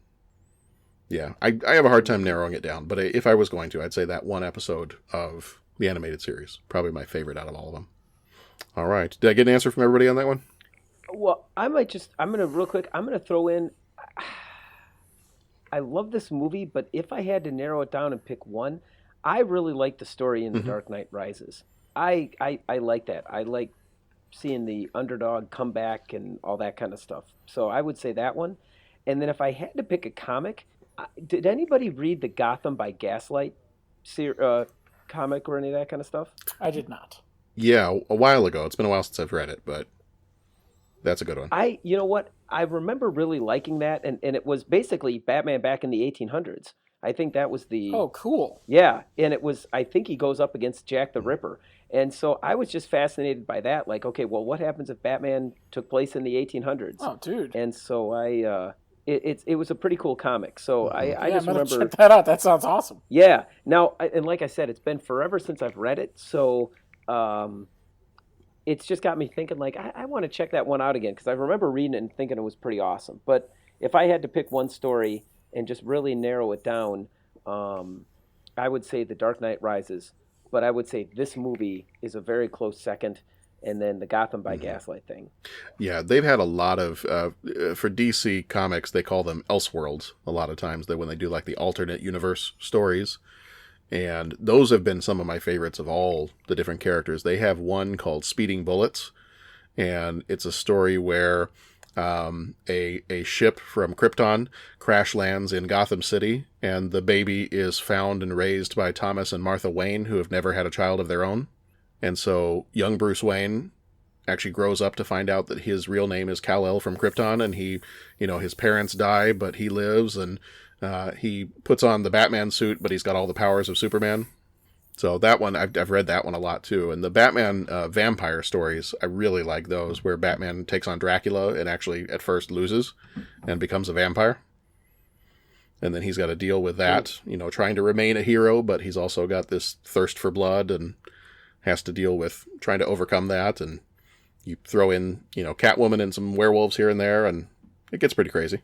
Yeah, I have a hard time narrowing it down, but if I was going to, I'd say that one episode of the animated series. Probably my favorite out of all of them. All right. Did I get an answer from everybody on that one? Well, I'm going to throw in, I love this movie, but if I had to narrow it down and pick one, I really like the story in The Dark Knight Rises. I like that. I like seeing the underdog come back and all that kind of stuff. So I would say that one. And then if I had to pick a comic, did anybody read the Gotham by Gaslight comic or any of that kind of stuff? I did not. Yeah, a while ago. It's been a while since I've read it, but that's a good one. You know what? I remember really liking that, and it was basically Batman back in the 1800s. I think that was the... Oh, cool. Yeah, and it was, I think he goes up against Jack the Ripper. And so I was just fascinated by that. Like, okay, well, what happens if Batman took place in the 1800s? Oh, dude. And so it was a pretty cool comic. So I just I'm gonna remember... check that out. That sounds awesome. Yeah. Now, and like I said, it's been forever since I've read it. So it's just got me thinking, like, I want to check that one out again because I remember reading it and thinking it was pretty awesome. But if I had to pick one story and just really narrow it down, I would say The Dark Knight Rises. But I would say this movie is a very close second, and then the Gotham by Gaslight thing. Yeah, they've had a lot of, for DC Comics, they call them Elseworlds a lot of times, that when they do like the alternate universe stories. And those have been some of my favorites of all the different characters. They have one called Speeding Bullets, and it's a story where a ship from Krypton crash lands in Gotham City, and the baby is found and raised by Thomas and Martha Wayne, who have never had a child of their own. And so young Bruce Wayne actually grows up to find out that his real name is Kal-El from Krypton, and he, his parents die, but he lives, and he puts on the Batman suit, but he's got all the powers of Superman. So that one, I've read that one a lot too. And the Batman vampire stories, I really like those, where Batman takes on Dracula and actually at first loses and becomes a vampire. And then he's got to deal with that, trying to remain a hero, but he's also got this thirst for blood and has to deal with trying to overcome that. And you throw in, Catwoman and some werewolves here and there, and it gets pretty crazy.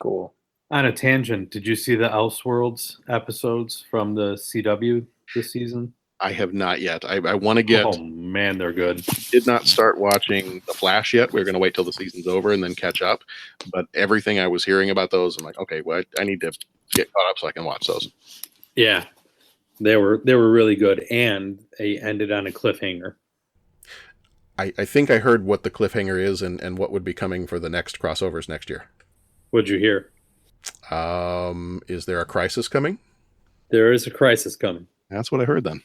Cool. On a tangent, did you see the Elseworlds episodes from the CW this season? I have not yet. I want to get... Oh, man, they're good. Did not start watching The Flash yet. We're going to wait till the season's over and then catch up. But everything I was hearing about those, I'm like, okay, well, I need to get caught up so I can watch those. Yeah, they were really good, and they ended on a cliffhanger. I think I heard what the cliffhanger is and what would be coming for the next crossovers next year. What'd you hear? Is there a crisis coming? There is a crisis coming. That's what I heard then.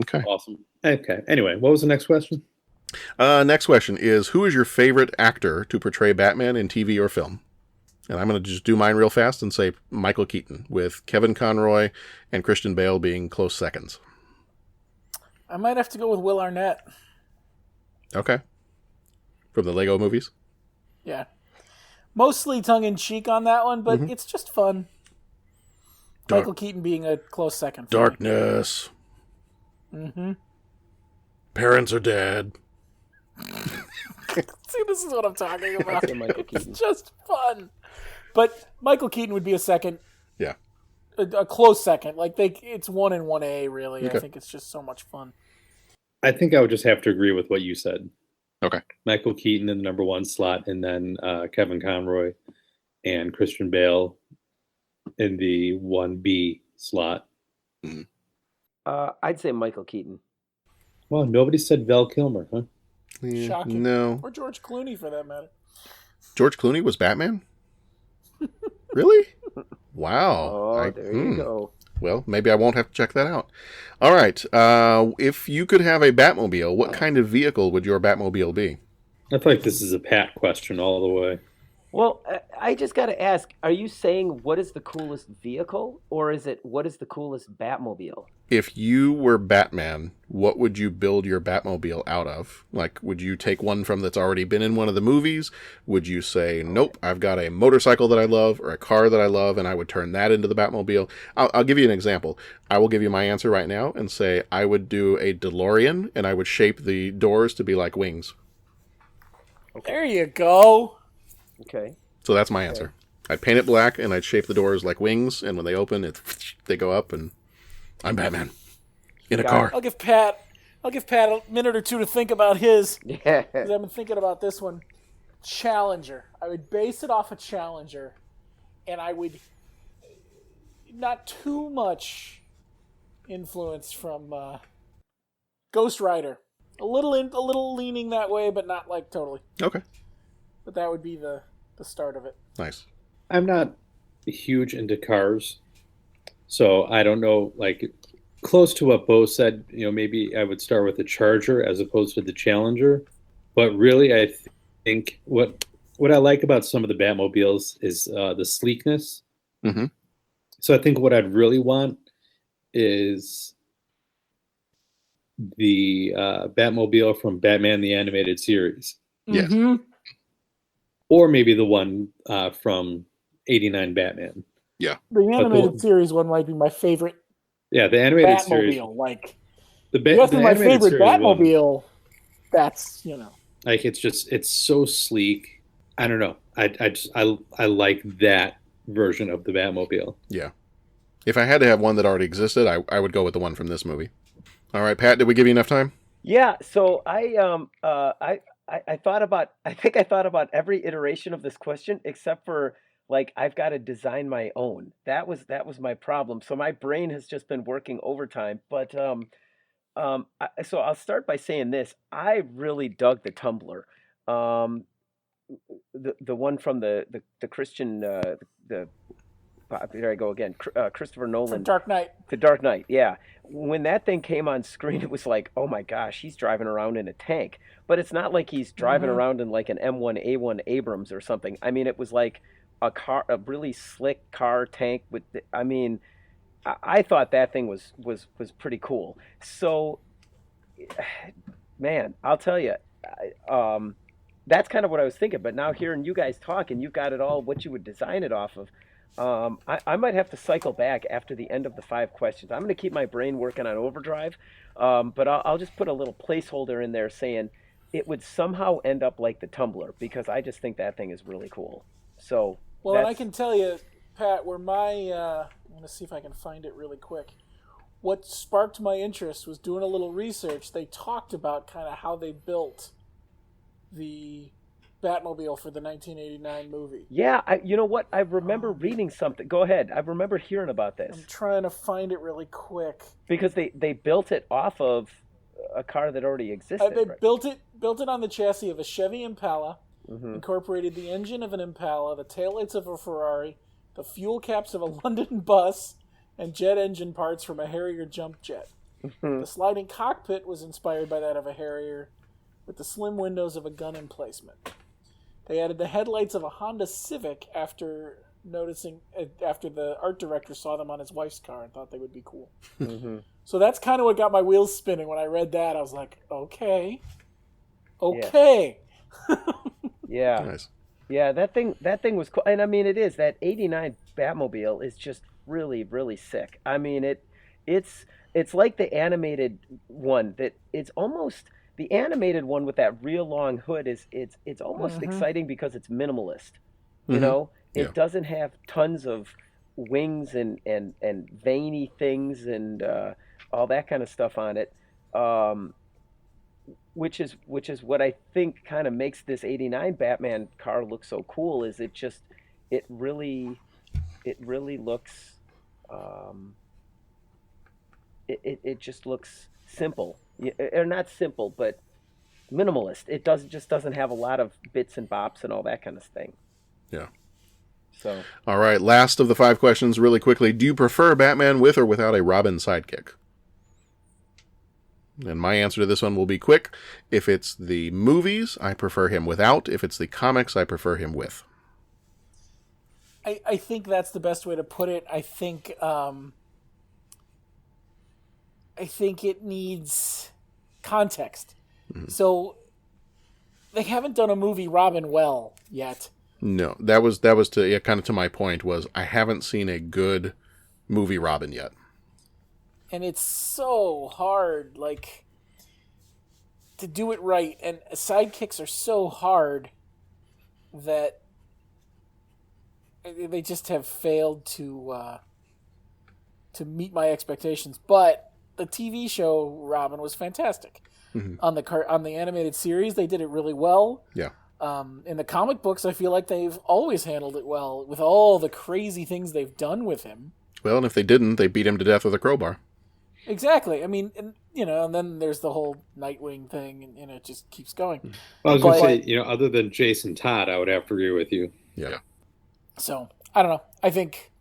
Okay. Awesome. Okay. Anyway, what was the next question? Next question is, who is your favorite actor to portray Batman in TV or film? And I'm going to just do mine real fast and say Michael Keaton, with Kevin Conroy and Christian Bale being close seconds. I might have to go with Will Arnett. Okay. From the Lego movies? Yeah. Mostly tongue-in-cheek on that one, but it's just fun. Michael Keaton being a close second. Darkness. Parents are dead. See, this is what I'm talking about. It's just fun. But Michael Keaton would be a second. Yeah. A close second. Like, it's 1 and 1A, really. Okay. I think it's just so much fun. I think I would just have to agree with what you said. Okay. Michael Keaton in the number 1 slot, and then Kevin Conroy and Christian Bale in the 1B slot. I'd say Michael Keaton. Well, nobody said Val Kilmer, huh? Yeah, Shocking. no. Or George Clooney, for that matter. George Clooney was Batman? Really? Wow. Oh, there you go. Well, maybe I won't have to check that out. All right. If you could have a Batmobile, what kind of vehicle would your Batmobile be? I feel like this is a Pat question all the way. Well, I just got to ask, are you saying what is the coolest vehicle, or is it what is the coolest Batmobile? If you were Batman, what would you build your Batmobile out of? Like, would you take one from that's already been in one of the movies? Would you say, nope, I've got a motorcycle that I love or a car that I love, and I would turn that into the Batmobile? I'll give you an example. I will give you my answer right now and say I would do a DeLorean, and I would shape the doors to be like wings. There you go. Okay. So that's my answer. I'd paint it black, and I'd shape the doors like wings, and when they open, they go up, and I'm Batman in a car. I'll give Pat a minute or two to think about his. Yeah. Because I've been thinking about this one. Challenger. I would base it off a Challenger, and I would not too much influence from Ghost Rider. A little leaning that way, but not like totally. Okay. But that would be the start of it. Nice. I'm not huge into cars, so I don't know. Like, close to what Bo said. Maybe I would start with the Charger as opposed to the Challenger. But really, I think what I like about some of the Batmobiles is the sleekness. Mm-hmm. So I think what I'd really want is the Batmobile from Batman the Animated Series. Yes. Mm-hmm. Or maybe the one from '89 Batman. Yeah. The animated series one might be my favorite. Yeah, the animated Batmobile, series. Like The you ask me my favorite Batmobile. One, that's like it's so sleek. I don't know. I like that version of the Batmobile. Yeah. If I had to have one that already existed, I would go with the one from this movie. All right, Pat, did we give you enough time? Yeah. So I thought about every iteration of this question except for like I've got to design my own. That was my problem. So my brain has just been working overtime. But so I'll start by saying this. I really dug the Tumbler. The one from the Christian the there I go again. Christopher Nolan. From Dark Knight. The Dark Knight, yeah. When that thing came on screen, it was like, oh my gosh, he's driving around in a tank. But it's not like he's driving around in like an M1A1 Abrams or something. I mean, it was like a really slick car tank with. I thought that thing was pretty cool. So, man, I'll tell you, that's kind of what I was thinking. But now hearing you guys talk and you've got it all, what you would design it off of. I might have to cycle back after the end of the 5 questions. I'm going to keep my brain working on overdrive, but I'll just put a little placeholder in there saying it would somehow end up like the Tumbler because I just think that thing is really cool. So well, and I can tell you, Pat, where my I'm going to see if I can find it really quick. What sparked my interest was doing a little research. They talked about kind of how they built the Batmobile for the 1989 movie. Yeah, you know what? I remember reading something. Go ahead. I remember hearing about this. I'm trying to find it really quick. Because they built it off of a car that already existed. They right? built it on the chassis of a Chevy Impala, incorporated the engine of an Impala, the taillights of a Ferrari, the fuel caps of a London bus, and jet engine parts from a Harrier jump jet. The sliding cockpit was inspired by that of a Harrier, with the slim windows of a gun emplacement. They added the headlights of a Honda Civic after the art director saw them on his wife's car and thought they would be cool. So that's kind of what got my wheels spinning. When I read that, I was like, okay. Yeah. Nice. Yeah, that thing was cool. And I mean, it is. That 89 Batmobile is just really, really sick. I mean, it's like the animated one that it's almost... The animated one with that real long hood it's almost exciting because it's minimalist. You know, it doesn't have tons of wings and veiny things and all that kind of stuff on it, which is what I think kind of makes this '89 Batman car look so cool. Is it really looks it just looks simple. Or not simple, but minimalist. It just doesn't have a lot of bits and bops and all that kind of thing. Yeah. So. All right, last of the 5 questions really quickly. Do you prefer Batman with or without a Robin sidekick? And my answer to this one will be quick. If it's the movies, I prefer him without. If it's the comics, I prefer him with. I think that's the best way to put it. I think it needs context. So they haven't done a movie Robin well yet. No, that was to kind of to my point was I haven't seen a good movie Robin yet. And it's so hard, like, to do it right. And sidekicks are so hard that they just have failed to meet my expectations. But the TV show Robin was fantastic. On the animated series, they did it really well. Yeah. In the comic books, I feel like they've always handled it well with all the crazy things they've done with him. Well, and if they didn't, they beat him to death with a crowbar. Exactly. I mean, and then there's the whole Nightwing thing, and it just keeps going. Well, I was going to say, other than Jason Todd, I would have to agree with you. Yeah. So, I don't know. I think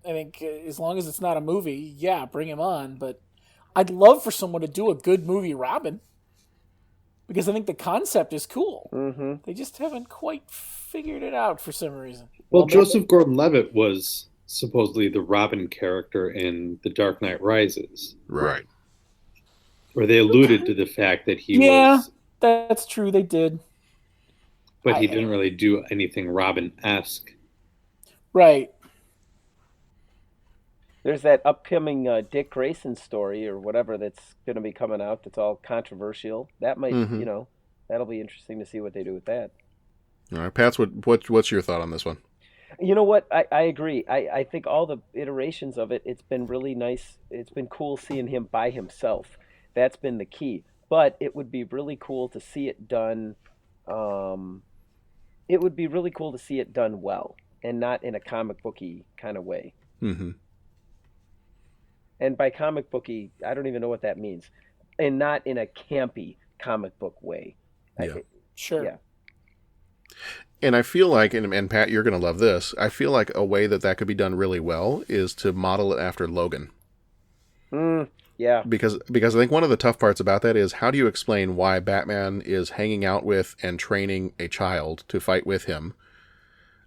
I think as long as it's not a movie, yeah, bring him on. But I'd love for someone to do a good movie Robin, because I think the concept is cool. Mm-hmm. They just haven't quite figured it out for some reason. Well, Joseph Gordon-Levitt was supposedly the Robin character in The Dark Knight Rises. Right. Where they alluded to the fact that he was... that's true, they did. But he didn't really do anything Robin-esque. Right. There's that upcoming Dick Grayson story or whatever that's going to be coming out that's all controversial. That might, that'll be interesting to see what they do with that. All right, Pats, what's your thought on this one? You know what? I agree. I think all the iterations of it, it's been really nice. It's been cool seeing him by himself. That's been the key. But it would be really cool to see it done. It would be really cool to see it done well and not in a comic booky kind of way. Mm-hmm. And by comic booky, I don't even know what that means. And not in a campy comic book way. Yeah. Sure. Yeah. And I feel like, and Pat, you're going to love this, I feel like a way that could be done really well is to model it after Logan. Yeah. Because I think one of the tough parts about that is how do you explain why Batman is hanging out with and training a child to fight with him?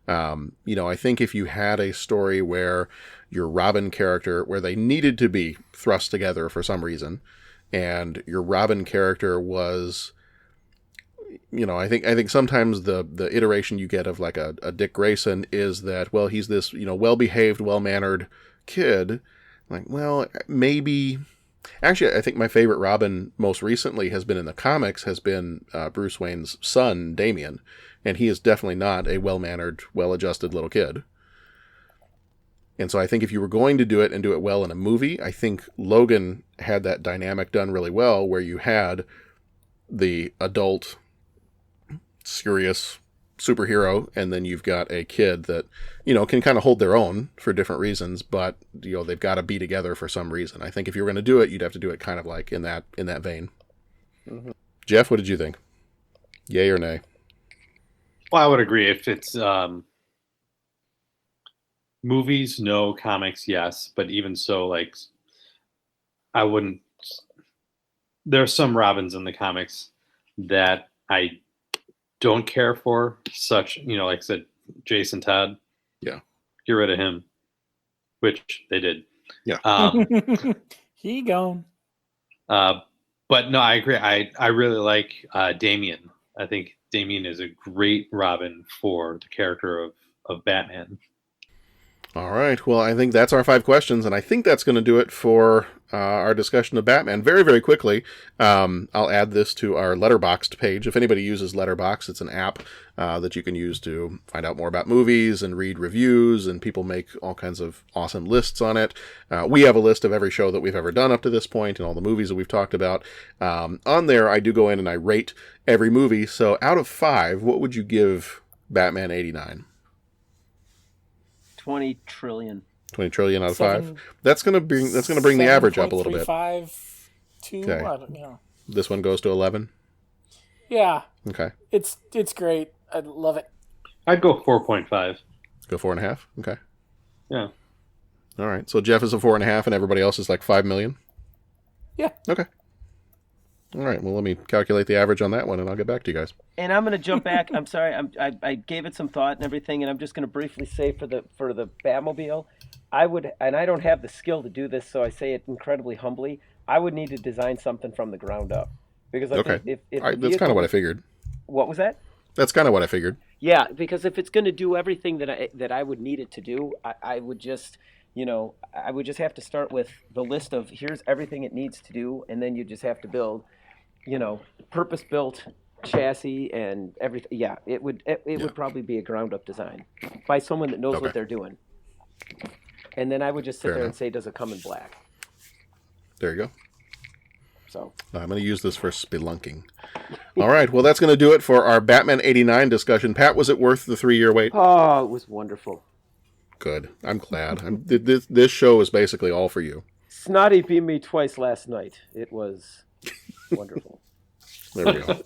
I think if you had a story where your Robin character, where they needed to be thrust together for some reason, and your Robin character was, I think sometimes the iteration you get of like a Dick Grayson is that, well, he's this, well-behaved, well-mannered kid. Like, well, maybe... Actually, I think my favorite Robin most recently has been in the comics, has been Bruce Wayne's son, Damian. And he is definitely not a well-mannered, well-adjusted little kid. And so I think if you were going to do it and do it well in a movie, I think Logan had that dynamic done really well, where you had the adult, serious superhero, and then you've got a kid that, can kind of hold their own for different reasons, but, they've got to be together for some reason. I think if you were going to do it, you'd have to do it kind of like in that vein. Mm-hmm. Jeff, what did you think? Yay or nay? Well, I would agree. If it's movies, no. Comics, yes. But even so, like, I wouldn't. There are some Robins in the comics that I don't care for. Such, like I said, Jason Todd. Yeah. Get rid of him, which they did. Yeah. He gone. But no, I agree. I really like Damian. I think Damian is a great Robin for the character of Batman. All right. Well, I think that's our 5 questions, and I think that's going to do it for our discussion of Batman. Very, very quickly, I'll add this to our Letterboxd page. If anybody uses Letterboxd, it's an app that you can use to find out more about movies and read reviews, and people make all kinds of awesome lists on it. We have a list of every show that we've ever done up to this point and all the movies that we've talked about. On there, I do go in and I rate every movie. So out of 5, what would you give Batman 89? 20 trillion. 20 trillion out of 5. That's gonna bring the average up a little bit. 5, 2. Okay. I don't know. This one goes to 11. Yeah. Okay. It's great. I love it. I'd go 4.5. Go 4.5. Okay. Yeah. All right. So Jeff is a 4.5, and everybody else is like 5 million. Yeah. Okay. All right. Well, let me calculate the average on that one, and I'll get back to you guys. And I'm going to jump back. I'm sorry. I gave it some thought and everything, and I'm just going to briefly say for the Batmobile, I would, and I don't have the skill to do this, so I say it incredibly humbly. I would need to design something from the ground up, because I think if that's kind of what I figured. What was that? That's kind of what I figured. Yeah, because if it's going to do everything that I would need it to do, I would just. I would just have to start with the list of here's everything it needs to do, and then you just have to build, purpose-built chassis and everything. Yeah, it would probably be a ground-up design by someone that knows what they're doing. And then I would just sit there and say, does it come in black? There you go. So I'm going to use this for spelunking. All right, well, that's going to do it for our Batman 89 discussion. Pat, was it worth the 3-year wait? Oh, it was wonderful. Good. I'm glad. This show is basically all for you. Snotty beat me twice last night. It was wonderful. There we go.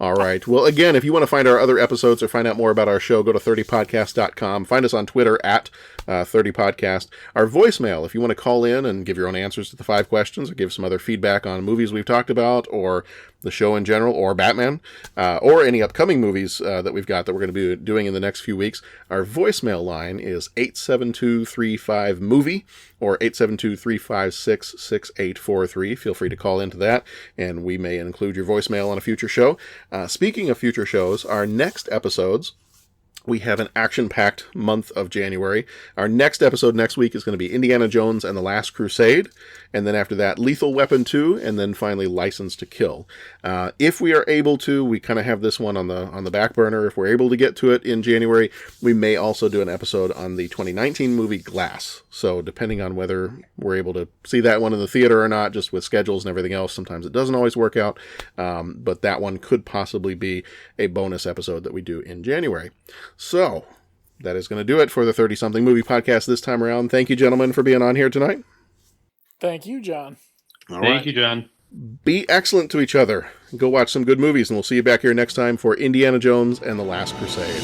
All right. Well, again, if you want to find our other episodes or find out more about our show, go to 30podcast.com. Find us on Twitter at 30 podcast. Our voicemail, if you want to call in and give your own answers to the 5 questions or give some other feedback on movies we've talked about or the show in general or Batman or any upcoming movies that we've got that we're going to be doing in the next few weeks, our voicemail line is 872-35-MOVIE or 872-356-6843. Feel free to call into that, and we may include your voicemail on a future show. Speaking of future shows, our next episodes, we have an action-packed month of January. Our next episode next week is going to be Indiana Jones and the Last Crusade, and then after that, Lethal Weapon 2, and then finally License to Kill. If we are able to, we kind of have this one on the back burner. If we're able to get to it in January, we may also do an episode on the 2019 movie Glass. So depending on whether we're able to see that one in the theater or not, just with schedules and everything else, sometimes it doesn't always work out. But that one could possibly be a bonus episode that we do in January. So, that is going to do it for the 30-something movie podcast this time around. Thank you, gentlemen, for being on here tonight. Thank you, John. Thank you, John. Be excellent to each other. Go watch some good movies, and we'll see you back here next time for Indiana Jones and the Last Crusade.